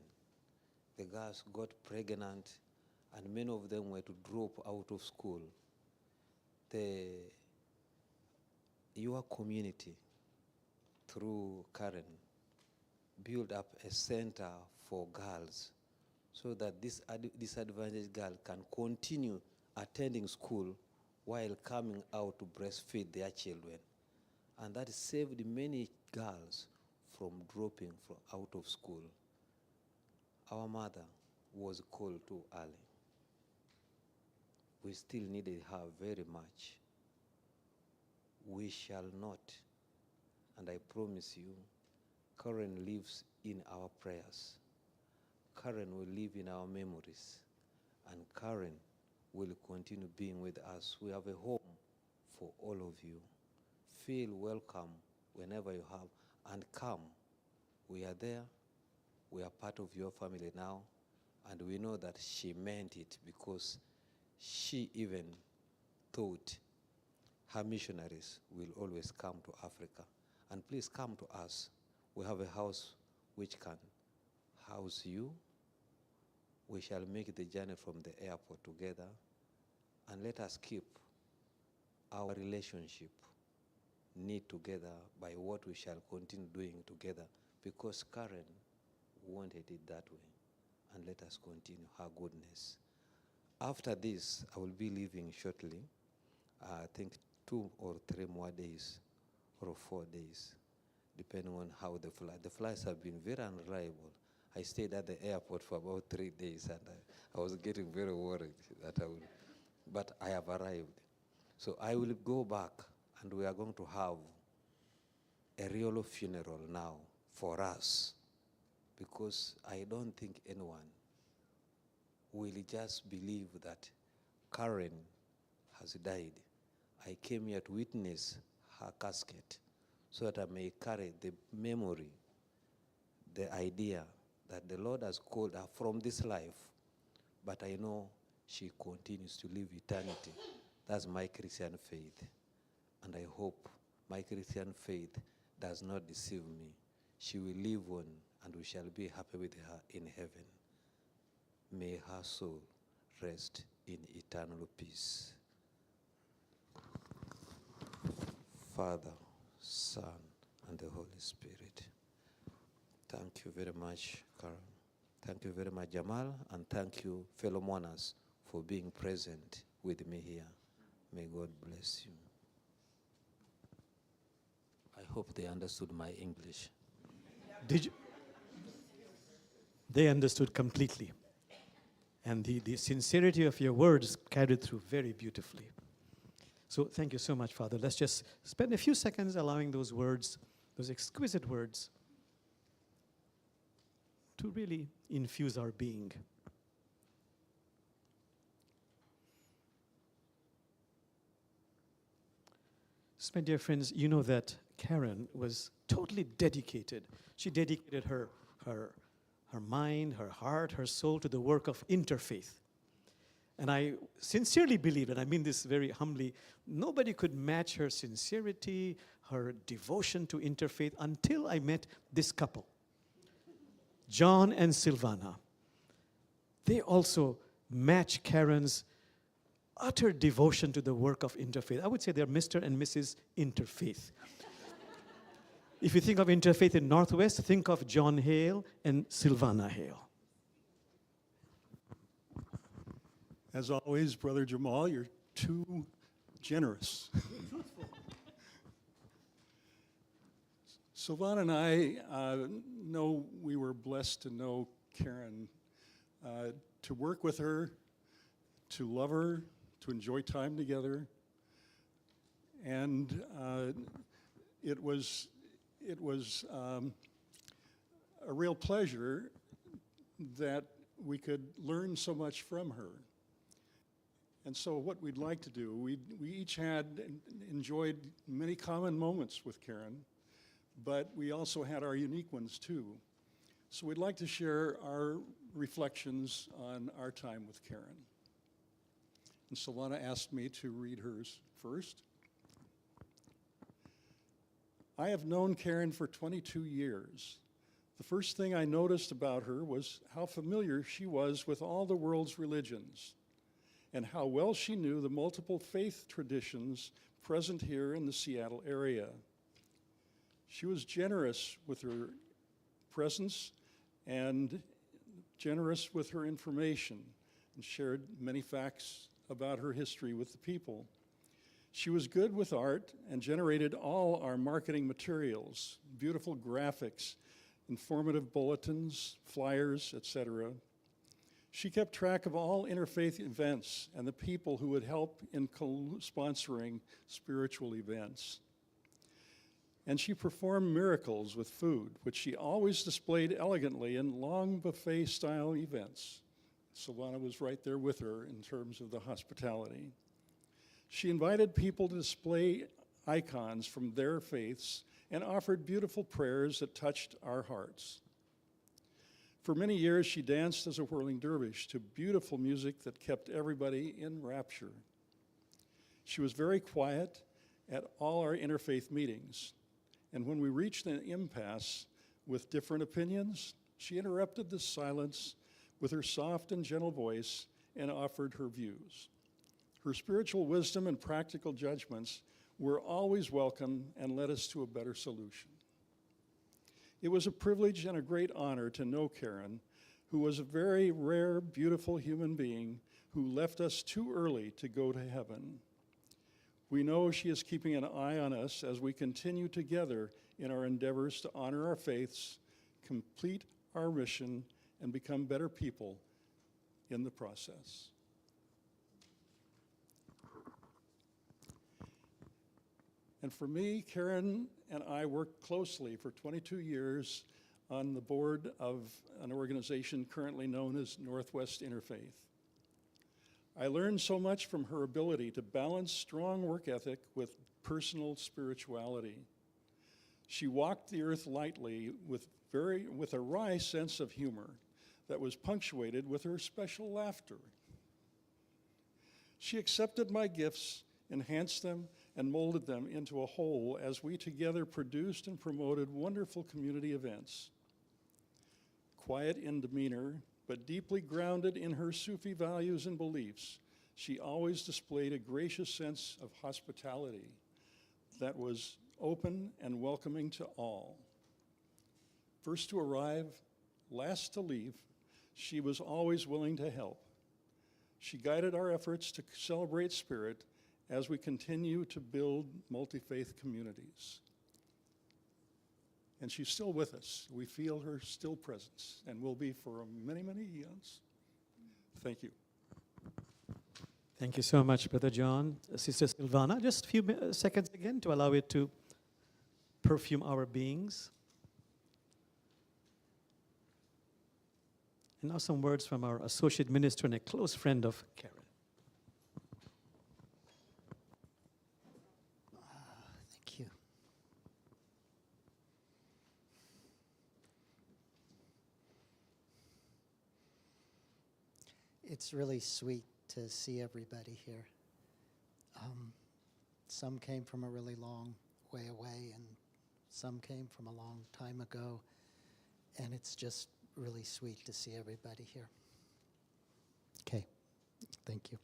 The girls got pregnant and many of them were to drop out of school. Your community, through Karen, build up a center for girls so that this disadvantaged girl can continue attending school while coming out to breastfeed their children. And that saved many girls from dropping out of school. Our mother, was called too early. We still needed her very much. We shall not, and I promise you, Karen lives in our prayers. Karen will live in our memories, and Karen will continue being with us. We have a home for all of you. Feel welcome whenever you have, and come. We are there. We are part of your family now, and we know that she meant it, because she even thought her missionaries will always come to Africa. And please come to us. We have a house which can house you. We shall make the journey from the airport together, and let us keep our relationship knit together by what we shall continue doing together, because Karen wanted it that way, and let us continue her goodness. After this, I will be leaving shortly. I think 2 or 3 more days, or 4 days, depending on how the flights have been very unreliable. I stayed at the airport for about 3 days, and I was getting very worried that I would, but I have arrived. So I will go back, and we are going to have a real funeral now for us, because I don't think anyone will just believe that Karen has died. I came here to witness her casket so that I may carry the memory, the idea that the Lord has called her from this life, but I know she continues to live eternity. That's my Christian faith. And I hope my Christian faith does not deceive me. She will live on, and we shall be happy with her in heaven. May her soul rest in eternal peace. Father, Son, and the Holy Spirit. Thank you very much, Karen. Thank you very much, Jamal, and thank you, fellow mourners, for being present with me here. May God bless you. I hope they understood my English. Did you? They understood completely. And the sincerity of your words carried through very beautifully. So thank you so much, Father. Let's just spend a few seconds allowing those words, those exquisite words, to really infuse our being. So, my dear friends, you know that Karen was totally dedicated. She dedicated her mind, her heart, her soul to the work of interfaith. And I sincerely believe, and I mean this very humbly, nobody could match her sincerity, her devotion to interfaith, until I met this couple, John and Silvana. They also match Karen's utter devotion to the work of interfaith. I would say they're Mr. and Mrs. Interfaith. If you think of interfaith in Northwest, think of John Hale and Silvana Hale. As always, Brother Jamal, you're too generous. Silvana and I know we were blessed to know Karen, to work with her, to love her, to enjoy time together. And it was a real pleasure that we could learn so much from her. And so what we'd like to do, we each had enjoyed many common moments with Karen, but we also had our unique ones too. So we'd like to share our reflections on our time with Karen. And Silvana asked me to read hers first. I have known Karen for 22 years. The first thing I noticed about her was how familiar she was with all the world's religions, and how well she knew the multiple faith traditions present here in the Seattle area. She was generous with her presence and generous with her information, and shared many facts about her history with the people. She was good with art and generated all our marketing materials, beautiful graphics, informative bulletins, flyers, etc. She kept track of all interfaith events and the people who would help in sponsoring spiritual events. And she performed miracles with food, which she always displayed elegantly in long buffet-style events. Silvana was right there with her in terms of the hospitality. She invited people to display icons from their faiths and offered beautiful prayers that touched our hearts. For many years, she danced as a whirling dervish to beautiful music that kept everybody in rapture. She was very quiet at all our interfaith meetings, and when we reached an impasse with different opinions, she interrupted the silence with her soft and gentle voice and offered her views. Her spiritual wisdom and practical judgments were always welcome and led us to a better solution. It was a privilege and a great honor to know Karen, who was a very rare, beautiful human being who left us too early to go to heaven. We know she is keeping an eye on us as we continue together in our endeavors to honor our faiths, complete our mission, and become better people in the process. And for me, Karen and I worked closely for 22 years on the board of an organization currently known as Northwest Interfaith. I learned so much from her ability to balance strong work ethic with personal spirituality. She walked the earth lightly with a wry sense of humor that was punctuated with her special laughter. She accepted my gifts, enhanced them, and molded them into a whole as we together produced and promoted wonderful community events. Quiet in demeanor, but deeply grounded in her Sufi values and beliefs, she always displayed a gracious sense of hospitality that was open and welcoming to all. First to arrive, last to leave, she was always willing to help. She guided our efforts to celebrate spirit as we continue to build multi-faith communities. And she's still with us. We feel her still presence and will be for many, many eons. Thank you. Thank you so much, Brother John. Sister Silvana, just a few seconds again to allow it to perfume our beings. And now some words from our associate minister and a close friend of Karen. Thank you. It's really sweet to see everybody here. Some came from a really long way away, and some came from a long time ago, and it's just really sweet to see everybody here. Okay, thank you.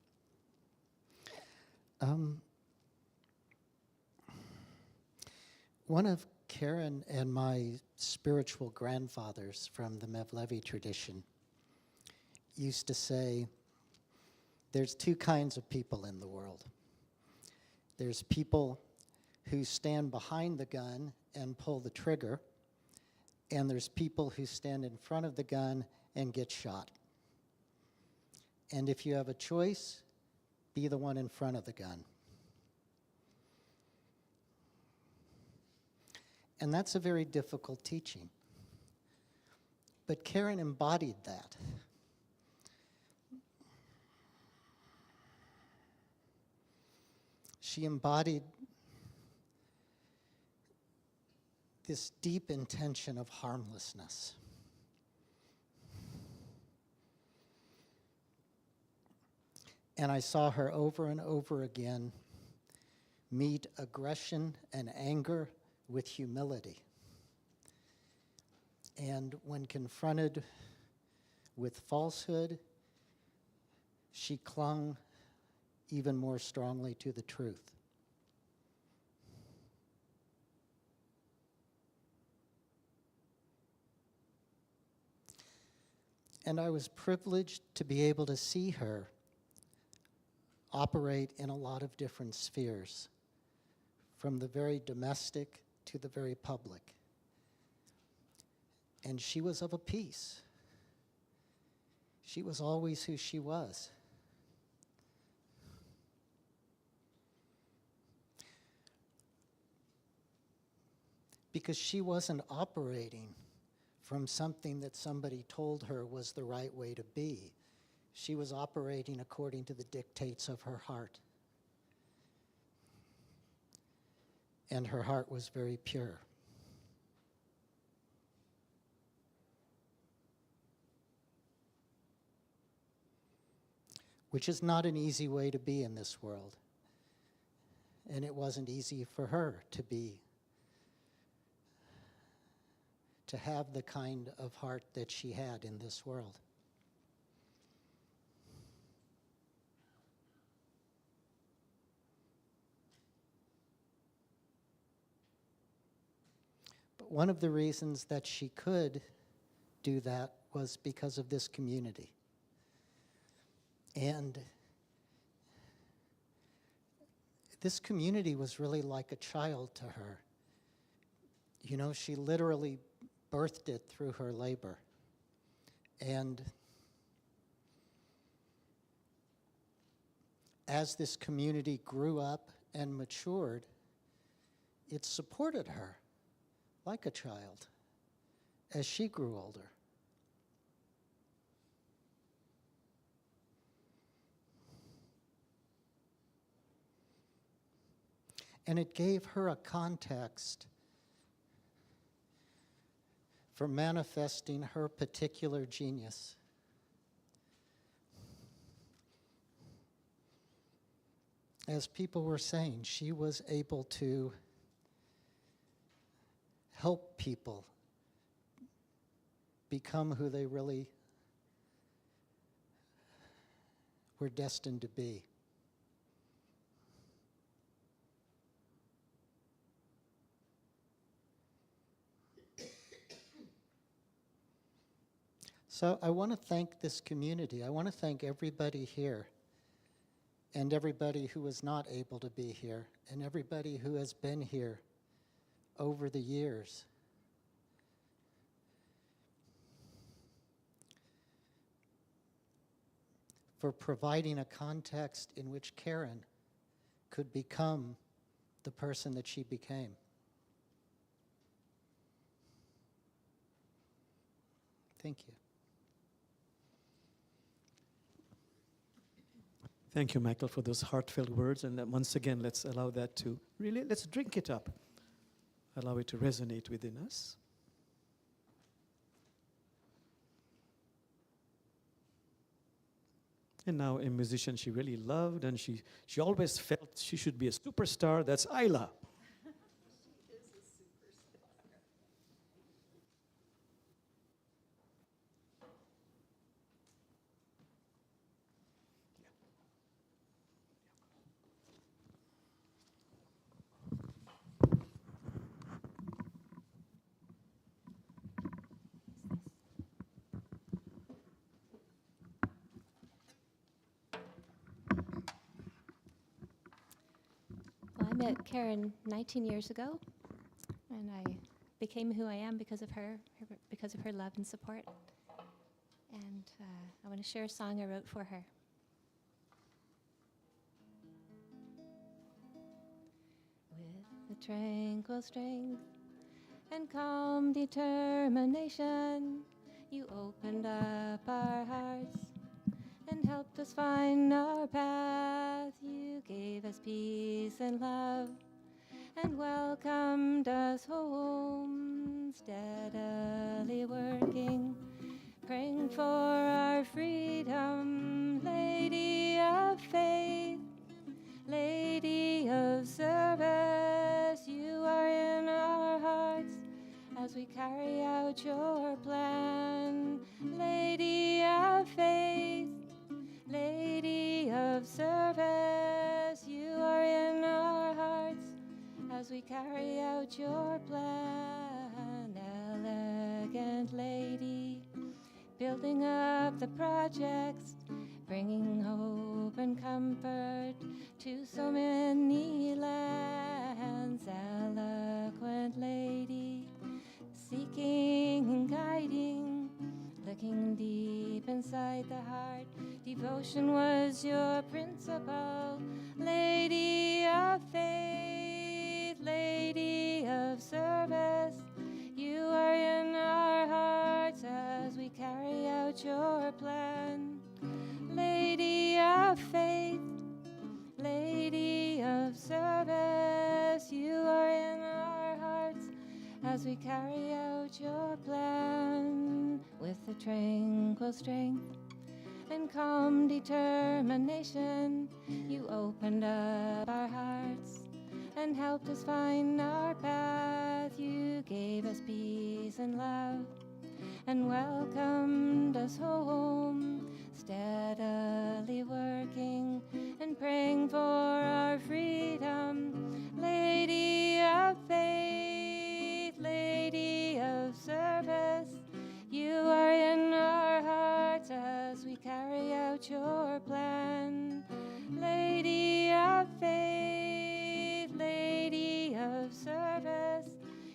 One of Karen and my spiritual grandfathers from the Mevlevi tradition used to say, there's two kinds of people in the world. There's people who stand behind the gun and pull the trigger, and there's people who stand in front of the gun and get shot. And if you have a choice, be the one in front of the gun. And that's a very difficult teaching. But Karen embodied that. She embodied this deep intention of harmlessness. And I saw her over and over again meet aggression and anger with humility. And when confronted with falsehood, she clung even more strongly to the truth. And I was privileged to be able to see her operate in a lot of different spheres, from the very domestic to the very public. And she was of a piece. She was always who she was. Because she wasn't operating from something that somebody told her was the right way to be. She was operating according to the dictates of her heart. And her heart was very pure. Which is not an easy way to be in this world. And it wasn't easy for her to have the kind of heart that she had in this world. But one of the reasons that she could do that was because of this community. And this community was really like a child to her. You know, she literally birthed it through her labor. And as this community grew up and matured, it supported her like a child as she grew older. And it gave her a context for manifesting her particular genius. As people were saying, she was able to help people become who they really were destined to be. So I want to thank this community. I want to thank everybody here and everybody who was not able to be here and everybody who has been here over the years. For providing a context in which Karen could become the person that she became. Thank you. Thank you, Michael, for those heartfelt words. And once again, let's allow that to really, let's drink it up. Allow it to resonate within us. And now a musician she really loved, and she always felt she should be a superstar. That's Isla. Well, I met Karen 19 years ago, and I became who I am because of her love and support. And I want to share a song I wrote for her. With a tranquil strength and calm determination, you opened up our hearts and helped us find our path. You gave us peace and love and welcomed us home, steadily working, praying for our freedom. Lady of faith, Lady of service, you are in our hearts as we carry out your plan. Lady of faith, Lady of service, you are in our hearts as we carry out your plan. Elegant lady, building up the projects, bringing hope and comfort to so many lands. Eloquent lady, seeking and guiding, looking deep inside inside the heart. Devotion was your principle. Lady of faith, lady of service, you are in our hearts as we carry out your plan. Lady of faith, lady of service, you are in our hearts as we carry out your plan. With a tranquil strength and calm determination, you opened up our hearts and helped us find our path. You gave us peace and love and welcomed us home, steadily working and praying for our freedom. Lady of faith, lady of service, you are in our hearts as we carry out your plan. Lady of faith, lady of service,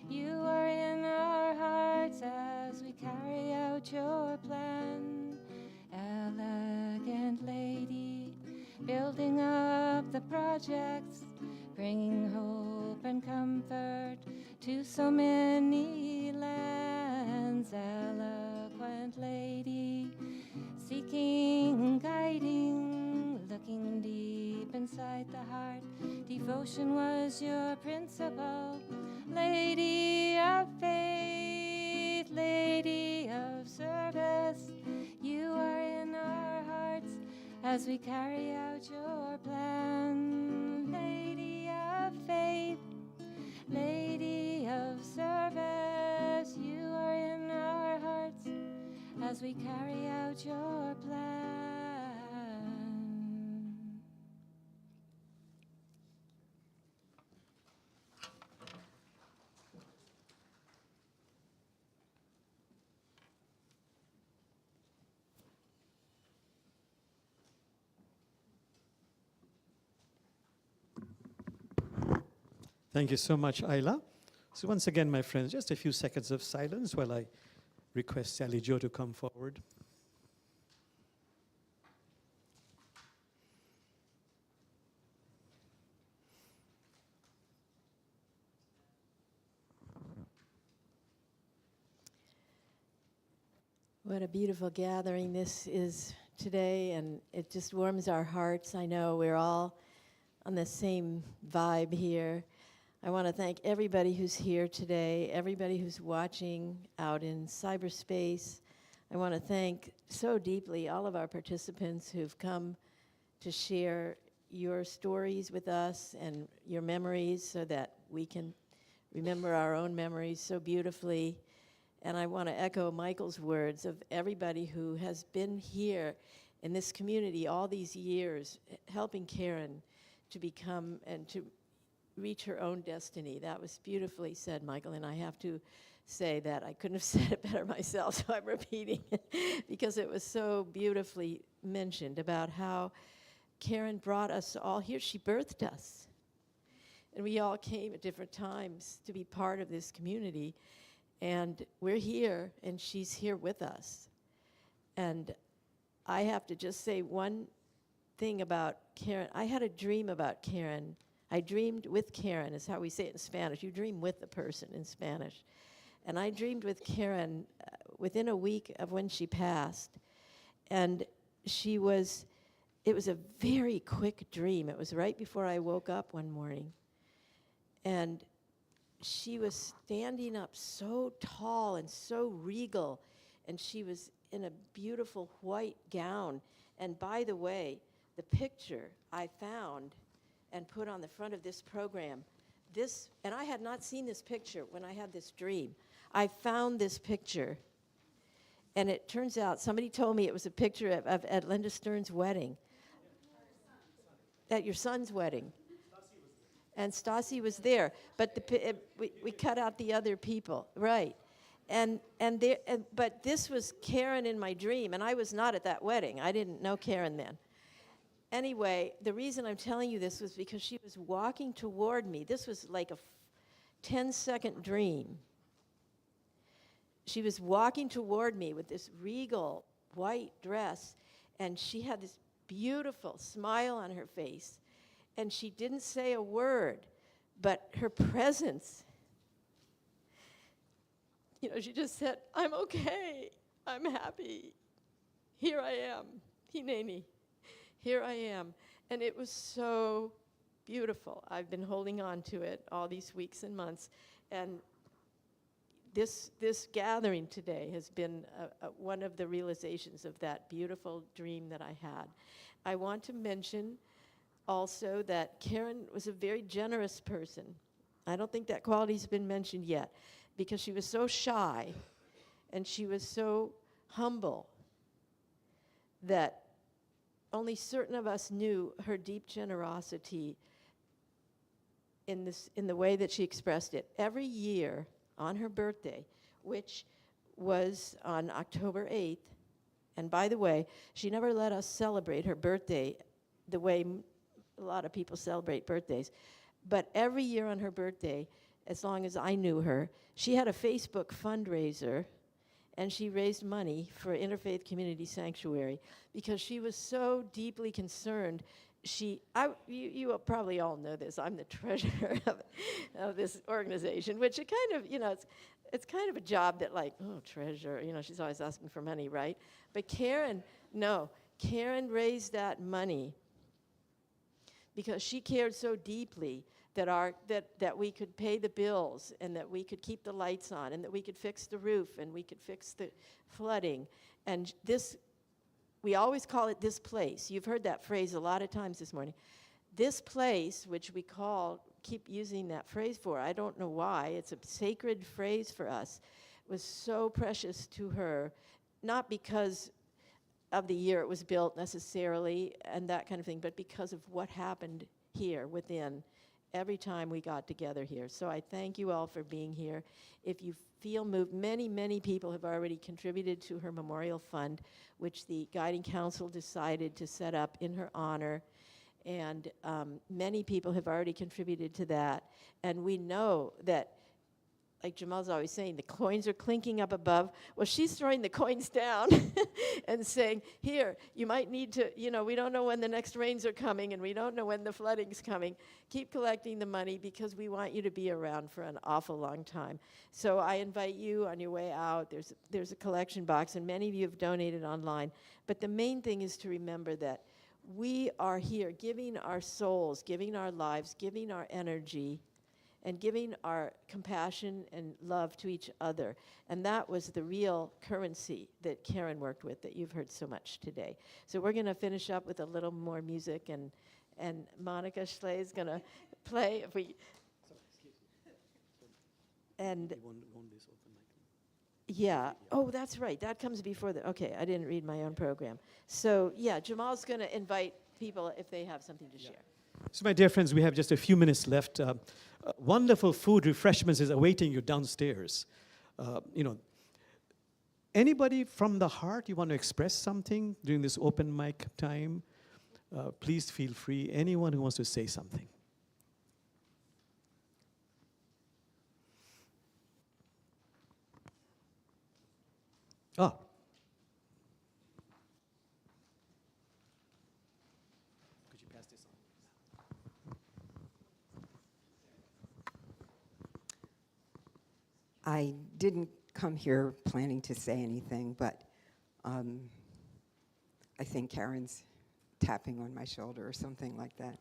you are in our hearts as we carry out your plan. Elegant lady, building up the projects, bringing hope and comfort to so many lands. Eloquent lady, seeking, guiding, looking deep inside the heart. Devotion was your principle. Lady of faith, lady of service, you are in our hearts as we carry out your plan. Lady of faith, lady of service, you are in our hearts as we carry out your plan. Thank you so much, Ayla. So once again, my friends, just a few seconds of silence while I request Sally Jo to come forward. What a beautiful gathering this is today, and it just warms our hearts. I know we're all on the same vibe here. I want to thank everybody who's here today, everybody who's watching out in cyberspace. I want to thank so deeply all of our participants who've come to share your stories with us and your memories so that we can remember our own memories so beautifully. And I want to echo Michael's words of everybody who has been here in this community all these years, helping Karen to become and to reach her own destiny. That was beautifully said, Michael, and I have to say that I couldn't have said it better myself, so I'm repeating it because it was so beautifully mentioned about how Karen brought us all here. She birthed us, and we all came at different times to be part of this community, and we're here, and she's here with us. And I have to just say one thing about Karen. I had a dream about Karen. I dreamed with Karen, is how we say it in Spanish. You dream with the person in Spanish. And I dreamed with Karen within a week of when she passed. And it was a very quick dream. It was right before I woke up one morning. And she was standing up so tall and so regal. And she was in a beautiful white gown. And by the way, the picture I found and put on the front of this program. And I had not seen this picture when I had this dream. I found this picture, and it turns out somebody told me it was a picture of at Linda Stern's wedding. At your son's wedding. And Stassi was there, but we cut out the other people, right? But this was Karen in my dream, and I was not at that wedding. I didn't know Karen then. Anyway, the reason I'm telling you this was because she was walking toward me. This was like a 10-second dream. She was walking toward me with this regal white dress, and she had this beautiful smile on her face, and she didn't say a word, but her presence, you know, she just said, "I'm okay, I'm happy, here I am, hineni, here I am." And it was so beautiful. I've been holding on to it all these weeks and months, and this gathering today has been one of the realizations of that beautiful dream that I had. I want to mention also that Karen was a very generous person. I don't think that quality's been mentioned yet, because she was so shy and she was so humble that only certain of us knew her deep generosity in the way that she expressed it. Every year on her birthday, which was on October 8th, and by the way, she never let us celebrate her birthday the way a lot of people celebrate birthdays. But every year on her birthday, as long as I knew her, she had a Facebook fundraiser, and she raised money for Interfaith Community Sanctuary because she was so deeply concerned. You probably all know this. I'm the treasurer of this organization, which it kind of, you know, it's kind of a job that, like, oh, treasurer, you know, she's always asking for money, right? But Karen raised that money because she cared so deeply that we could pay the bills, and that we could keep the lights on, and that we could fix the roof, and we could fix the flooding. And this, we always call it this place. You've heard that phrase a lot of times this morning. This place, which we keep using that phrase for, I don't know why, it's a sacred phrase for us, was so precious to her, not because of the year it was built necessarily and that kind of thing, but because of what happened here within every time we got together here. So I thank you all for being here. If you feel moved, many people have already contributed to her memorial fund, which the guiding council decided to set up in her honor. And many people have already contributed to that. And we know that, like Jamal's always saying, the coins are clinking up above. Well, she's throwing the coins down and saying, here, you might need to, you know, we don't know when the next rains are coming, and we don't know when the flooding's coming. Keep collecting the money, because we want you to be around for an awful long time. So I invite you on your way out. There's a collection box, and many of you have donated online. But the main thing is to remember that we are here giving our souls, giving our lives, giving our energy, and giving our compassion and love to each other. And that was the real currency that Karen worked with, that you've heard so much today. So we're going to finish up with a little more music, and Monica Schley is going to play. Yeah. Oh, that's right. That comes before okay, I didn't read my own program. So, yeah, Jamal's going to invite people if they have something to share. So, my dear friends, we have just a few minutes left. Wonderful food, refreshments is awaiting you downstairs. Anybody from the heart, you want to express something during this open mic time? Please feel free. Anyone who wants to say something. Oh. Could you pass this on? I didn't come here planning to say anything, but I think Karen's tapping on my shoulder or something like that.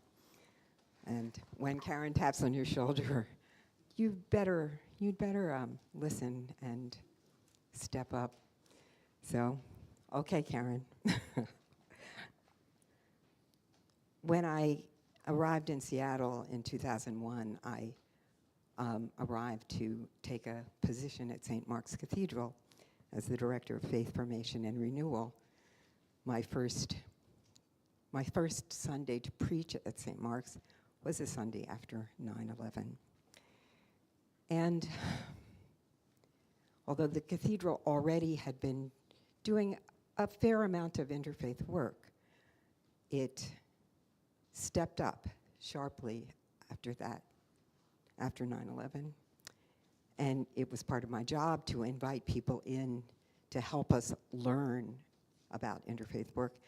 And when Karen taps on your shoulder, you'd better listen and step up. So, okay, Karen. When I arrived in Seattle in 2001, I arrived to take a position at St. Mark's Cathedral as the Director of Faith Formation and Renewal. My first Sunday to preach at St. Mark's was a Sunday after 9/11. And although the cathedral already had been doing a fair amount of interfaith work, it stepped up sharply after that, after 9/11. And it was part of my job to invite people in to help us learn about interfaith work.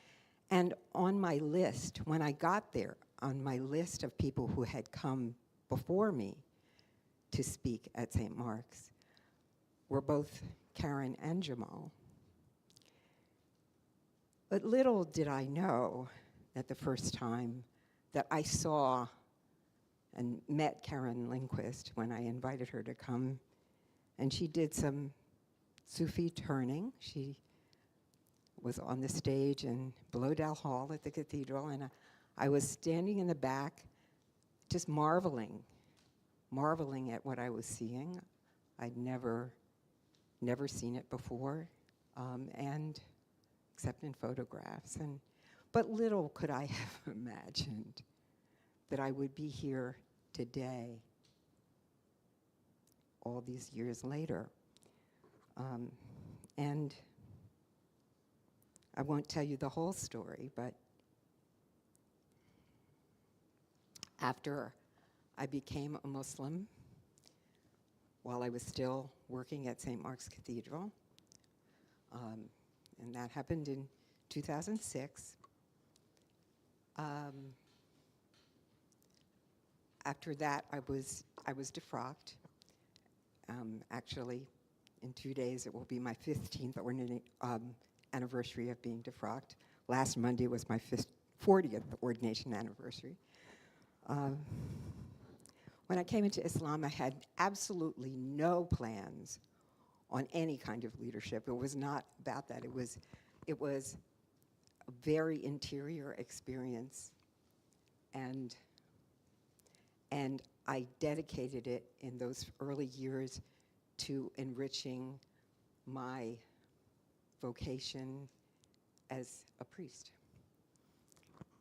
And on my list, when I got there, on my list of people who had come before me to speak at St. Mark's were both Karen and Jamal. But little did I know that the first time that I saw and met Karen Lindquist, when I invited her to come, and she did some Sufi turning. She was on the stage in Blodell Hall at the cathedral, and I was standing in the back just marveling at what I was seeing. I'd never seen it before, and except in photographs. But little could I have imagined that I would be here today, all these years later. And I won't tell you the whole story, but after I became a Muslim, while I was still working at St. Mark's Cathedral, and that happened in 2006. After that, I was defrocked. Actually, in 2 days, it will be my 15th anniversary of being defrocked. Last Monday was my 40th ordination anniversary. When I came into Islam, I had absolutely no plans on any kind of leadership. It was not about that. It was a very interior experience, and I dedicated it in those early years to enriching my vocation as a priest.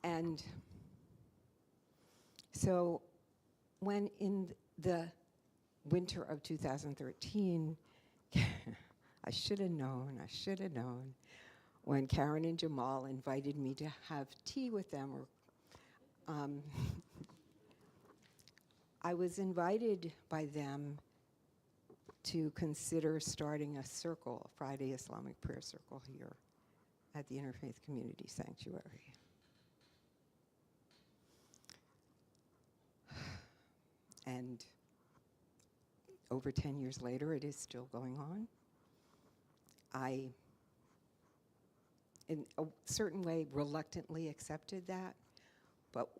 And so when in the winter of 2013, I should have known, when Karen and Jamal invited me to have tea with them, I was invited by them to consider starting a circle, a Friday Islamic prayer circle here at the Interfaith Community Sanctuary. And over 10 years later, it is still going on. I, in a certain way, reluctantly accepted that, but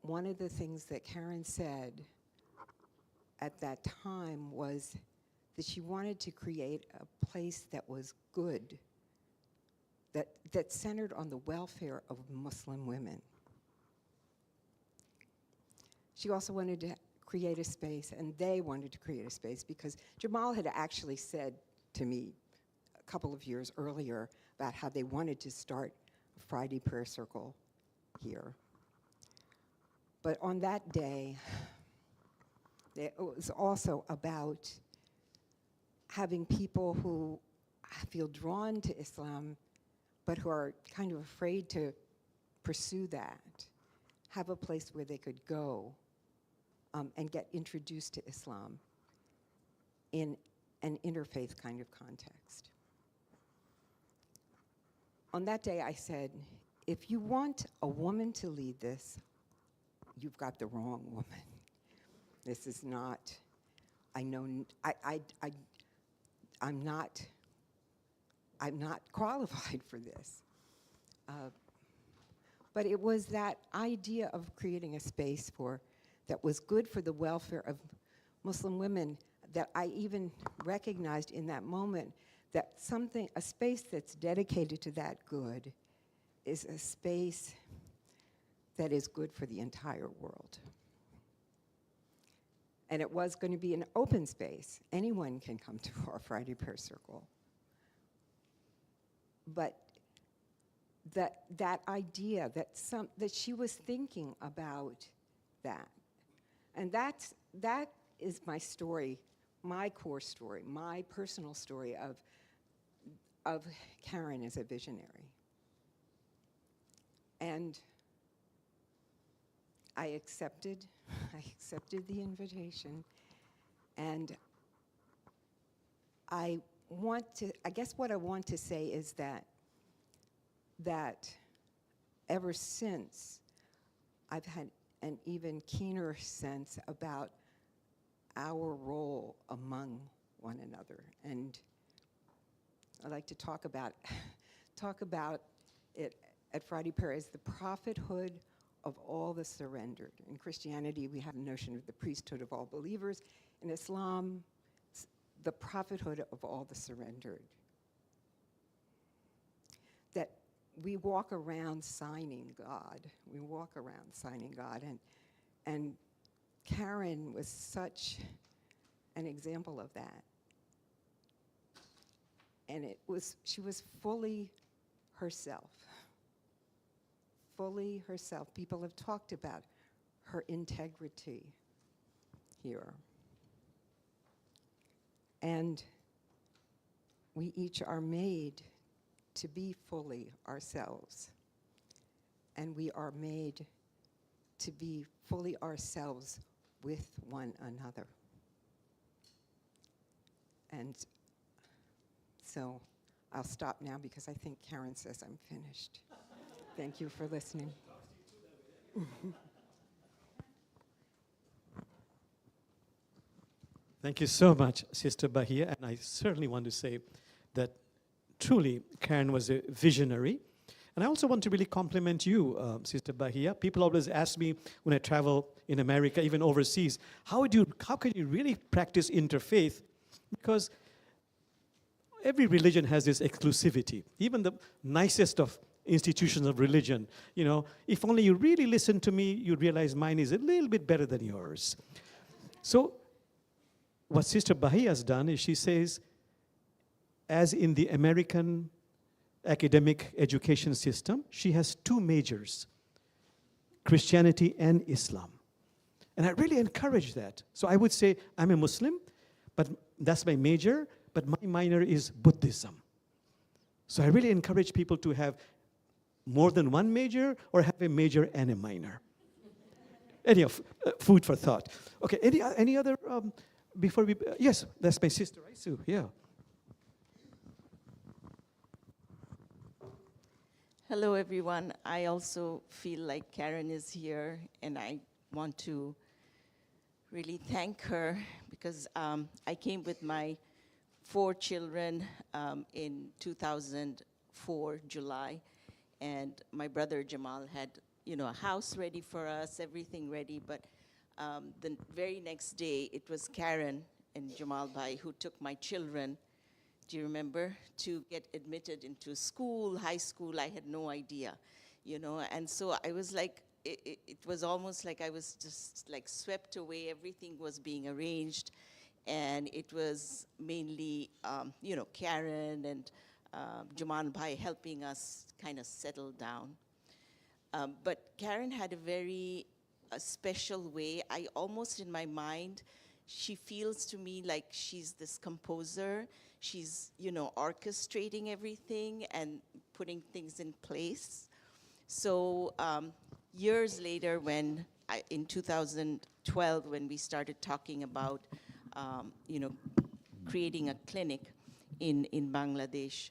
one of the things that Karen said at that time was that she wanted to create a place that was good, that centered on the welfare of Muslim women. She also wanted to create a space, and they wanted to create a space, because Jamal had actually said to me a couple of years earlier about how they wanted to start a Friday prayer circle here. But on that day, it was also about having people who feel drawn to Islam, but who are kind of afraid to pursue that, have a place where they could go and get introduced to Islam in an interfaith kind of context. On that day, I said, if you want a woman to lead this, you've got the wrong woman. This is not, I'm not qualified for this. But it was that idea of creating a space that was good for the welfare of Muslim women that I even recognized in that moment that a space that's dedicated to that good is a space that is good for the entire world. And it was going to be an open space. Anyone can come to our Friday prayer circle. But that idea that she was thinking about that. And that is my story, my core story, my personal story of Karen as a visionary. And I accepted the invitation, and I guess what I want to say is that that ever since, I've had an even keener sense about our role among one another. And I like to talk about it at Friday Prayer as the prophethood of all the surrendered. In Christianity, we have a notion of the priesthood of all believers. In Islam, the prophethood of all the surrendered. That we walk around signing God. We walk around signing God. And Karen was such an example of that. And she was fully herself. Fully herself. People have talked about her integrity here. And we each are made to be fully ourselves. And we are made to be fully ourselves with one another. And so I'll stop now because I think Karen says I'm finished. Thank you for listening. Thank you so much, Sister Bahia. And I certainly want to say that truly Karen was a visionary. And I also want to really compliment you, Sister Bahia. People always ask me when I travel in America, even overseas, how can you really practice interfaith? Because every religion has this exclusivity. Even the nicest of institutions of religion, if only you really listen to me, you realize mine is a little bit better than yours. So what Sister Bahia has done is she says, as in the American academic education system, she has two majors, Christianity and Islam. And I really encourage that. So I would say I'm a Muslim, but that's my major, but my minor is Buddhism. So I really encourage people to have more than one major or have a major and a minor. Anyhow, food for thought. Okay, any other, before we, yes, that's my sister, Isu, yeah. Hello, everyone. I also feel like Karen is here, and I want to really thank her because I came with my 4 children in 2004, July, and my brother Jamal had, a house ready for us, everything ready, but the very next day, it was Karen and Jamal Bhai who took my children, do you remember, to get admitted into school, high school. I had no idea, and so I was like, it was almost like I was just like swept away. Everything was being arranged, and it was mainly, Karen and Jamal Bhai helping us kind of settle down. But Karen had a very special way. I almost in my mind, she feels to me like she's this composer. She's, orchestrating everything and putting things in place. So years later, in 2012, when we started talking about, creating a clinic in Bangladesh,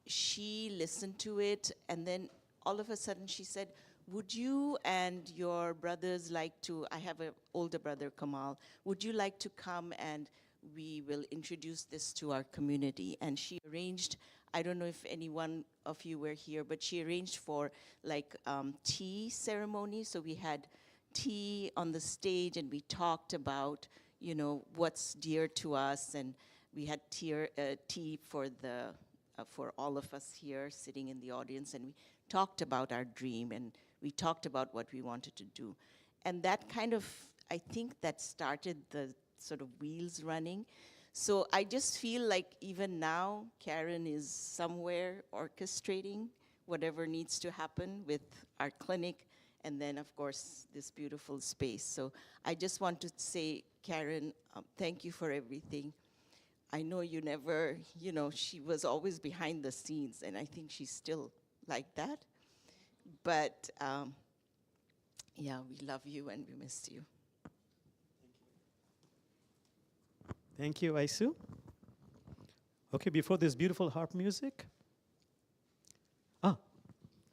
she listened to it, and then all of a sudden she said, would you and your brothers like to, I have an older brother, Kamal, would you like to come and we will introduce this to our community? And she arranged, I don't know if any one of you were here, but she arranged for like tea ceremony. So we had tea on the stage and we talked about, what's dear to us. And we had tea for all of us here sitting in the audience. And we talked about our dream and we talked about what we wanted to do. And that kind of, I think that started the sort of wheels running. So I just feel like even now, Karen is somewhere orchestrating whatever needs to happen with our clinic, and then of course, this beautiful space. So I just want to say, Karen, thank you for everything. I know you never, she was always behind the scenes, and I think she's still like that. But yeah, we love you and we miss you. Thank you, Isu. Okay, before this beautiful harp music,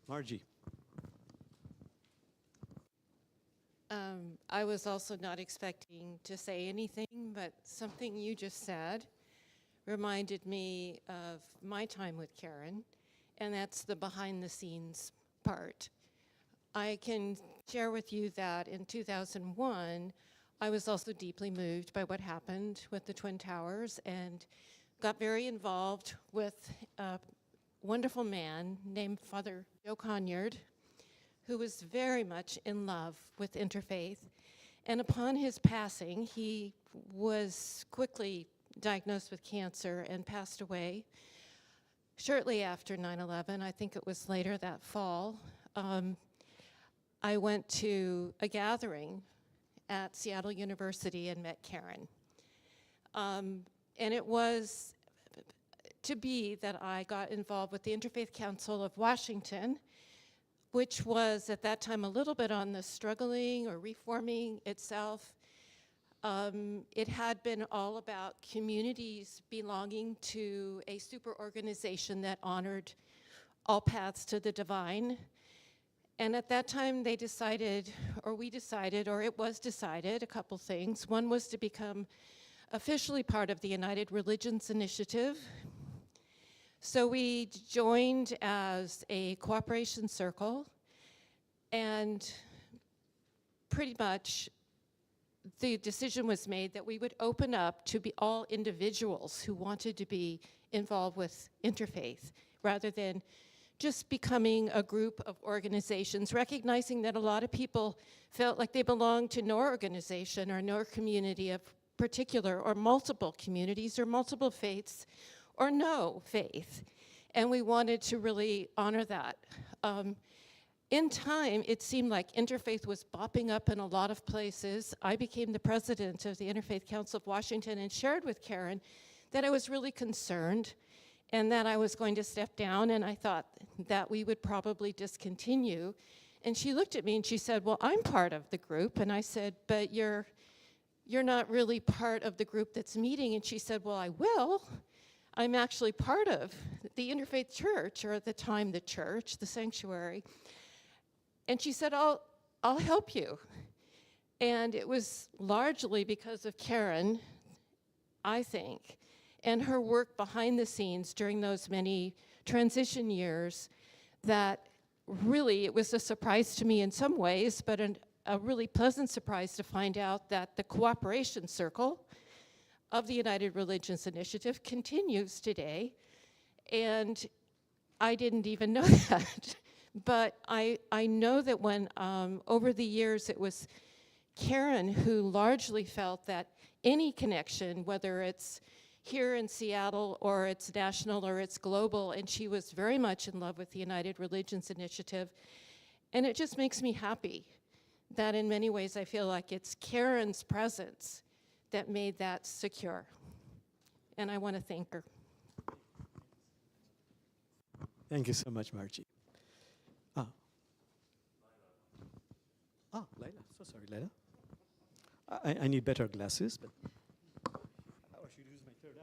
Margie. I was also not expecting to say anything, but something you just said reminded me of my time with Karen, and that's the behind the scenes part. I can share with you that in 2001, I was also deeply moved by what happened with the Twin Towers and got very involved with a wonderful man named Father Joe Conyard, who was very much in love with Interfaith. And upon his passing, he was quickly diagnosed with cancer and passed away. Shortly after 9/11, I think it was later that fall, I went to a gathering at Seattle University and met Karen. And it was to be that I got involved with the Interfaith Council of Washington, which was at that time a little bit on the struggling or reforming itself. It had been all about communities belonging to a super organization that honored all paths to the divine. And at that time they decided, or we decided, or it was decided, a couple things. One was to become officially part of the United Religions Initiative. So we joined as a cooperation circle, and pretty much the decision was made that we would open up to be all individuals who wanted to be involved with Interfaith, rather than just becoming a group of organizations, recognizing that a lot of people felt like they belonged to no organization or no community of particular, or multiple communities or multiple faiths, or no faith. And we wanted to really honor that. In time, it seemed like Interfaith was bopping up in a lot of places. I became the president of the Interfaith Council of Washington and shared with Karen that I was really concerned and that I was going to step down, and I thought that we would probably discontinue. And she looked at me and she said, well, I'm part of the group. And I said, but you're not really part of the group that's meeting. And she said, well, I will. I'm actually part of the Interfaith Church, or at the time the church, the sanctuary. And she said, I'll help you. And it was largely because of Karen, I think, and her work behind the scenes during those many transition years, that really it was a surprise to me in some ways, but a really pleasant surprise to find out that the cooperation circle of the United Religions Initiative continues today. And I didn't even know that. But I know that when, over the years, it was Karen who largely felt that any connection, whether it's here in Seattle or it's national or it's global, and she was very much in love with the United Religions Initiative. And it just makes me happy that in many ways I feel like it's Karen's presence that made that secure. And I want to thank her. Thank you so much, Margie. Leila. So sorry, Leila. I need better glasses, but I should use my third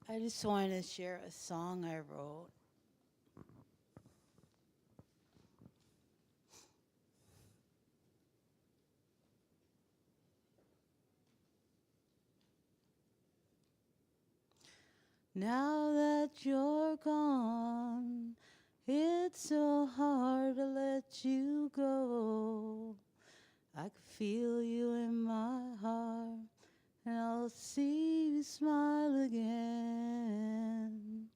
eye. I just wanted to share a song I wrote. Now that you're gone, it's so hard to let you go. I can feel you in my heart, and I'll see you smile again.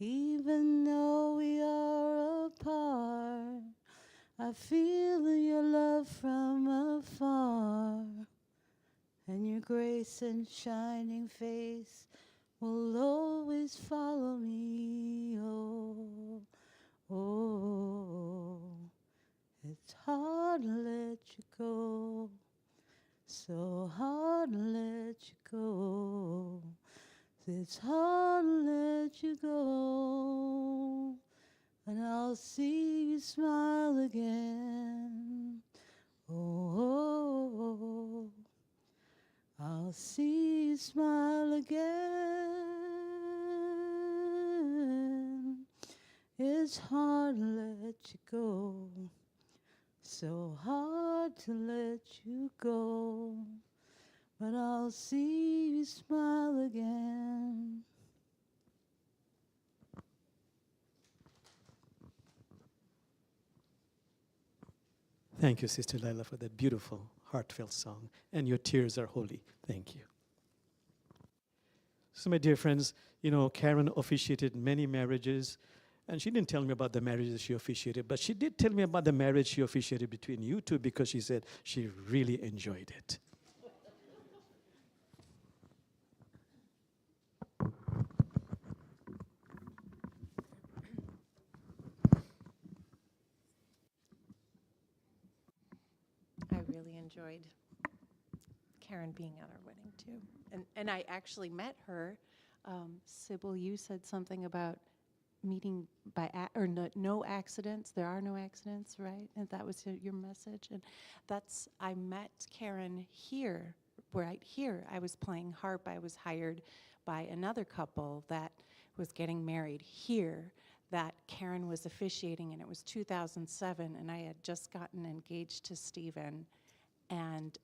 Even though we are apart, I feel your love from afar, and your grace and shining face will always follow me. Oh, oh, it's hard to let you go, so hard to let you go. It's hard to let you go, and I'll see you smile again. Oh, I'll see you smile again. It's hard to let you go. So hard to let you go. But I'll see you smile again. Thank you, Sister Lila, for that beautiful, heartfelt song. And your tears are holy. Thank you. So, my dear friends, you know, Karen officiated many marriages, and she didn't tell me about the marriages she officiated, but she did tell me about the marriage she officiated between you two because she said she really enjoyed it. I really enjoyed Karen being at our wedding too. And I actually met her. Sybil, you said something about meeting by no accidents. There are no accidents, right? And that was your message. And I met Karen here, right here. I was playing harp. I was hired by another couple that was getting married here, that Karen was officiating, and it was 2007, and I had just gotten engaged to Stephen, and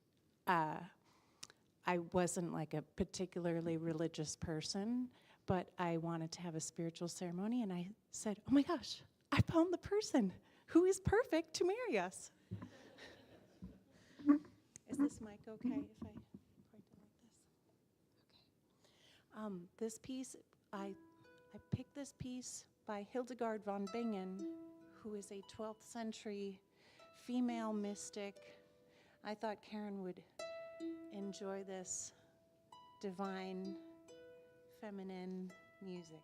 I wasn't like a particularly religious person, but I wanted to have a spiritual ceremony, and I said, oh my gosh, I found the person who is perfect to marry us. Is this mic okay if I point it like this? Okay. This piece, I picked this piece by Hildegard von Bingen, who is a 12th century female mystic. I thought Karen would enjoy this divine, feminine music.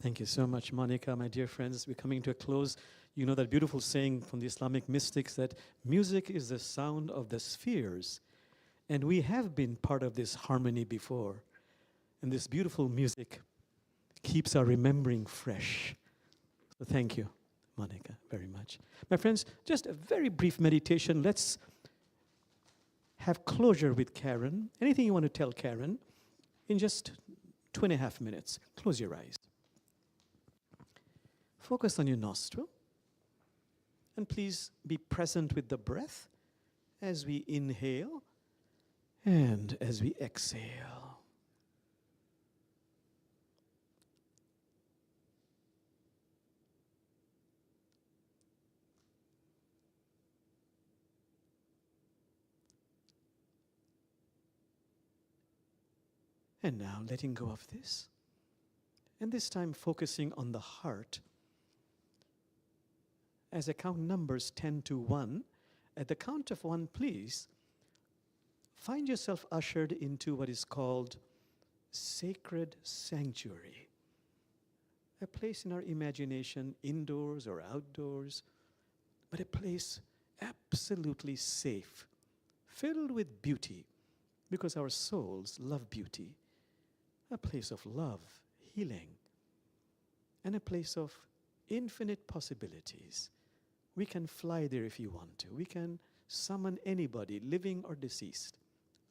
Thank you so much, Monica, my dear friends. We're coming to a close. You know that beautiful saying from the Islamic mystics that music is the sound of the spheres. And we have been part of this harmony before. And this beautiful music keeps our remembering fresh. So thank you, Monica, very much. My friends, just a very brief meditation. Let's have closure with Karen. Anything you want to tell Karen in just 2.5 minutes. Close your eyes. Focus on your nostril. And please be present with the breath as we inhale and as we exhale. And now letting go of this. And this time focusing on the heart. As I count numbers 10 to 1, at the count of 1, please, find yourself ushered into what is called sacred sanctuary. A place in our imagination, indoors or outdoors, but a place absolutely safe, filled with beauty, because our souls love beauty. A place of love, healing, and a place of infinite possibilities. We can fly there if you want to. We can summon anybody, living or deceased.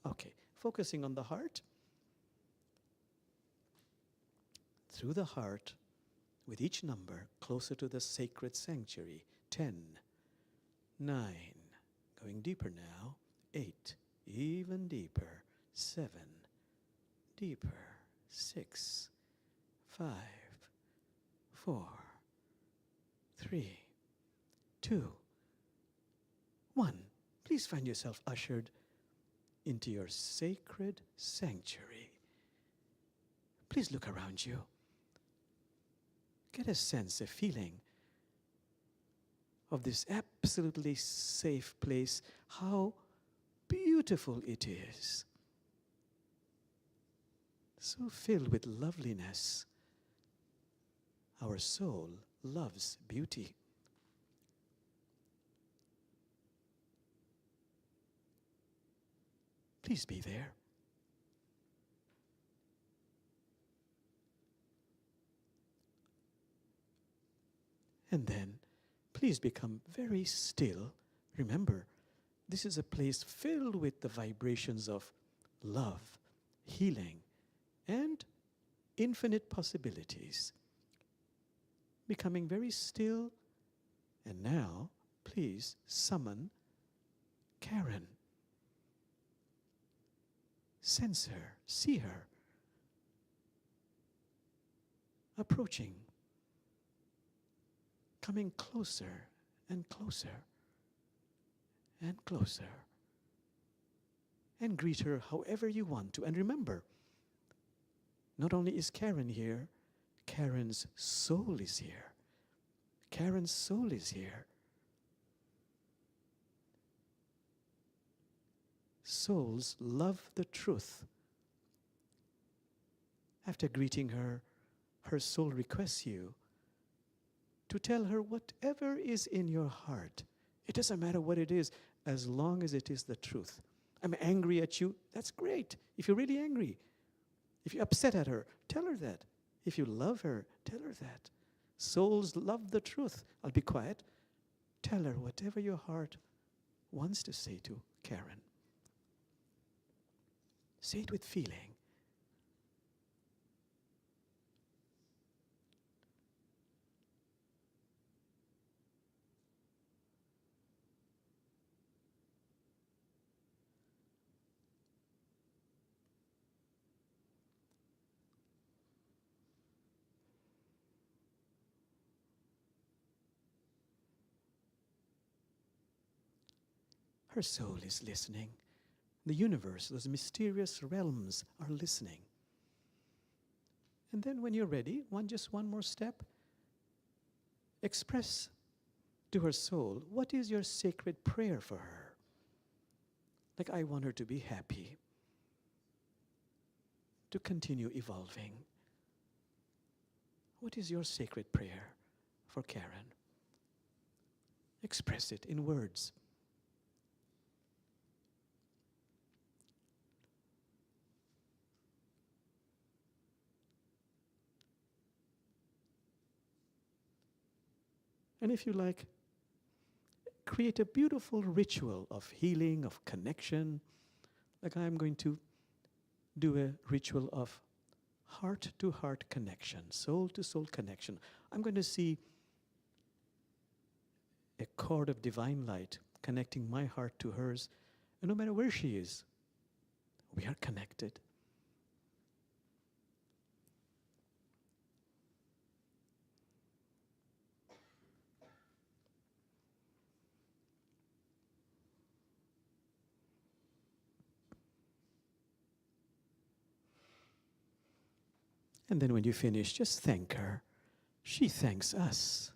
Okay, focusing on the heart. Through the heart, with each number, closer to the sacred sanctuary. 10, 9, going deeper now. 8, even deeper. 7, deeper. 6, 5, 4, 3, 2, 1. Please find yourself ushered into your sacred sanctuary. Please look around you. Get a sense, a feeling of this absolutely safe place, how beautiful it is. So filled with loveliness. Our soul loves beauty. Please be there. And then, please become very still. Remember, this is a place filled with the vibrations of love, healing, and infinite possibilities. Becoming very still. And now, please summon Karen. Sense her, see her. Approaching. Coming closer and closer and closer. And greet her however you want to. And remember, not only is Karen here, Karen's soul is here. Karen's soul is here. Souls love the truth. After greeting her, her soul requests you to tell her whatever is in your heart. It doesn't matter what it is, as long as it is the truth. I'm angry at you, that's great. If you're really angry. If you're upset at her, tell her that. If you love her, tell her that. Souls love the truth. I'll be quiet. Tell her whatever your heart wants to say to Karen. Say it with feeling. Her soul is listening. The universe, those mysterious realms are listening. And then when you're ready, just one more step. Express to her soul, what is your sacred prayer for her? Like, I want her to be happy, to continue evolving. What is your sacred prayer for Karen? Express it in words. And if you like, create a beautiful ritual of healing, of connection. Like I'm going to do a ritual of heart-to-heart connection, soul-to-soul connection. I'm going to see a cord of divine light connecting my heart to hers. And no matter where she is, we are connected. And then when you finish, just thank her. She thanks us.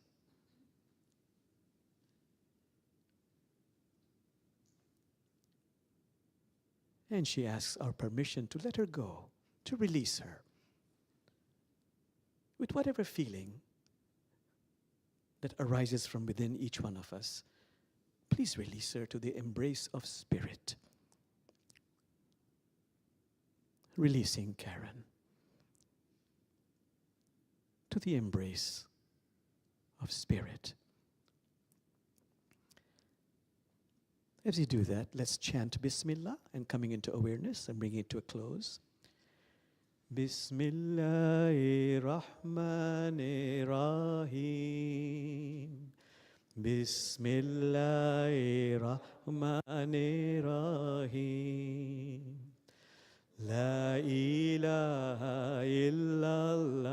And she asks our permission to let her go, to release her. With whatever feeling that arises from within each one of us, please release her to the embrace of spirit. Releasing Karen to the embrace of spirit. As you do that, let's chant Bismillah and coming into awareness and bringing it to a close. Bismillahirrahmanirrahim. Bismillahirrahmanirrahim. La ilaha illallahu.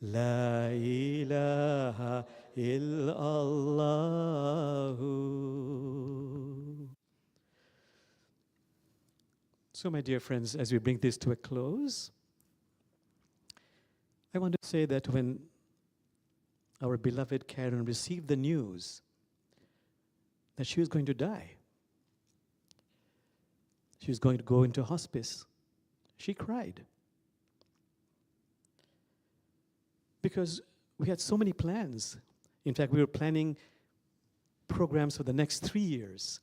La ilaha illallahu. So, my dear friends, as we bring this to a close, I want to say that when our beloved Karen received the news that she was going to die, she was going to go into hospice, she cried. Because we had so many plans. In fact, we were planning programs for the next 3 years.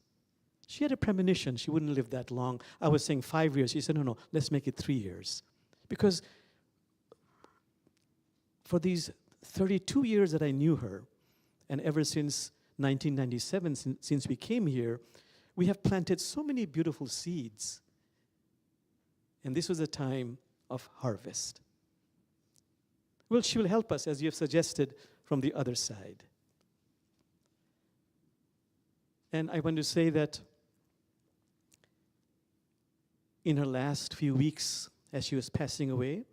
She had a premonition she wouldn't live that long. I was saying 5 years. She said, no, let's make it 3 years. Because for these 32 years that I knew her, and ever since 1997, since we came here, we have planted so many beautiful seeds. And this was a time of harvest. Well, she will help us, as you have suggested, from the other side. And I want to say that in her last few weeks, as she was passing away,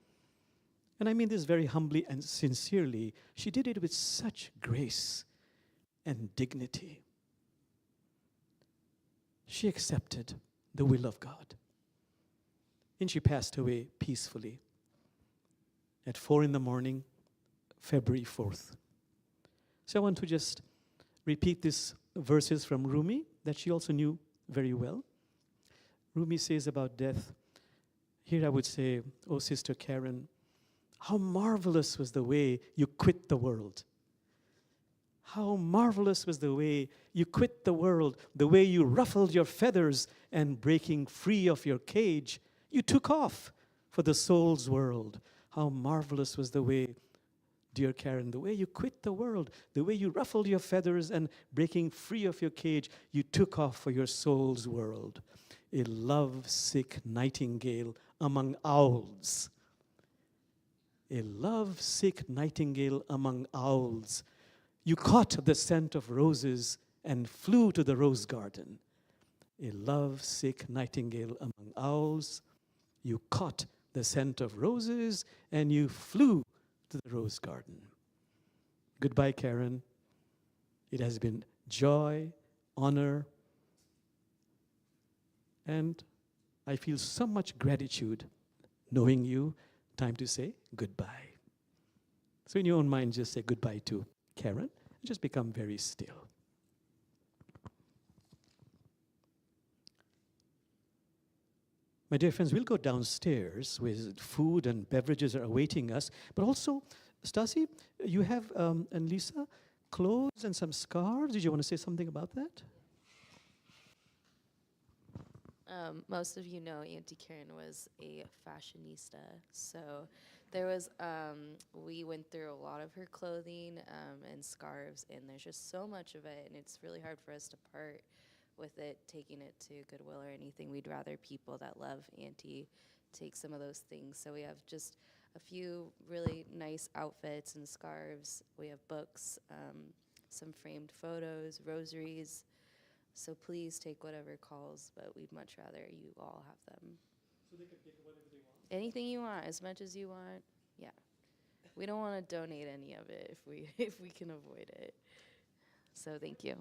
and I mean this very humbly and sincerely, she did it with such grace and dignity. She accepted the will of God. And she passed away peacefully at 4 a.m, February 4th. So I want to just repeat these verses from Rumi that she also knew very well. Rumi says about death, here I would say, oh, Sister Karen, how marvelous was the way you quit the world. How marvelous was the way you quit the world, the way you ruffled your feathers and breaking free of your cage, you took off for the soul's world. How marvelous was the way, dear Karen, the way you quit the world, the way you ruffled your feathers and breaking free of your cage, you took off for your soul's world. A love-sick nightingale among owls. A love-sick nightingale among owls. You caught the scent of roses and flew to the rose garden. A love-sick nightingale among owls. You caught the scent of roses and you flew to the rose garden. Goodbye, Karen. It has been joy, honor, and I feel so much gratitude knowing you. Time to say goodbye. So in your own mind, just say goodbye to Karen and just become very still. My dear friends, we'll go downstairs with food and beverages are awaiting us. But also, Stasi, you have, and Lisa, clothes and some scarves. Did you want to say something about that? Most of you know Auntie Karen was a fashionista. So there was, we went through a lot of her clothing and scarves, and there's just so much of it, and it's really hard for us to part with it, taking it to Goodwill or anything. We'd rather people that love Auntie take some of those things. So we have just a few really nice outfits and scarves. We have books, some framed photos, rosaries. So please take whatever calls, but we'd much rather you all have them. So they can take whatever they want? Anything you want, as much as you want. Yeah. We don't want to donate any of it if we can avoid it. So thank you.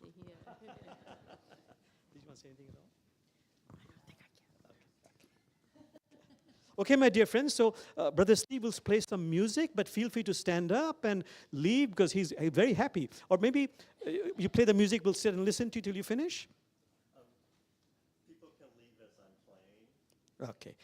Did you want to say anything at all? Okay, my dear friends, so Brother Steve will play some music, but feel free to stand up and leave because he's very happy. Or maybe you play the music, we'll sit and listen to you till you finish. People can leave as I'm playing. Okay.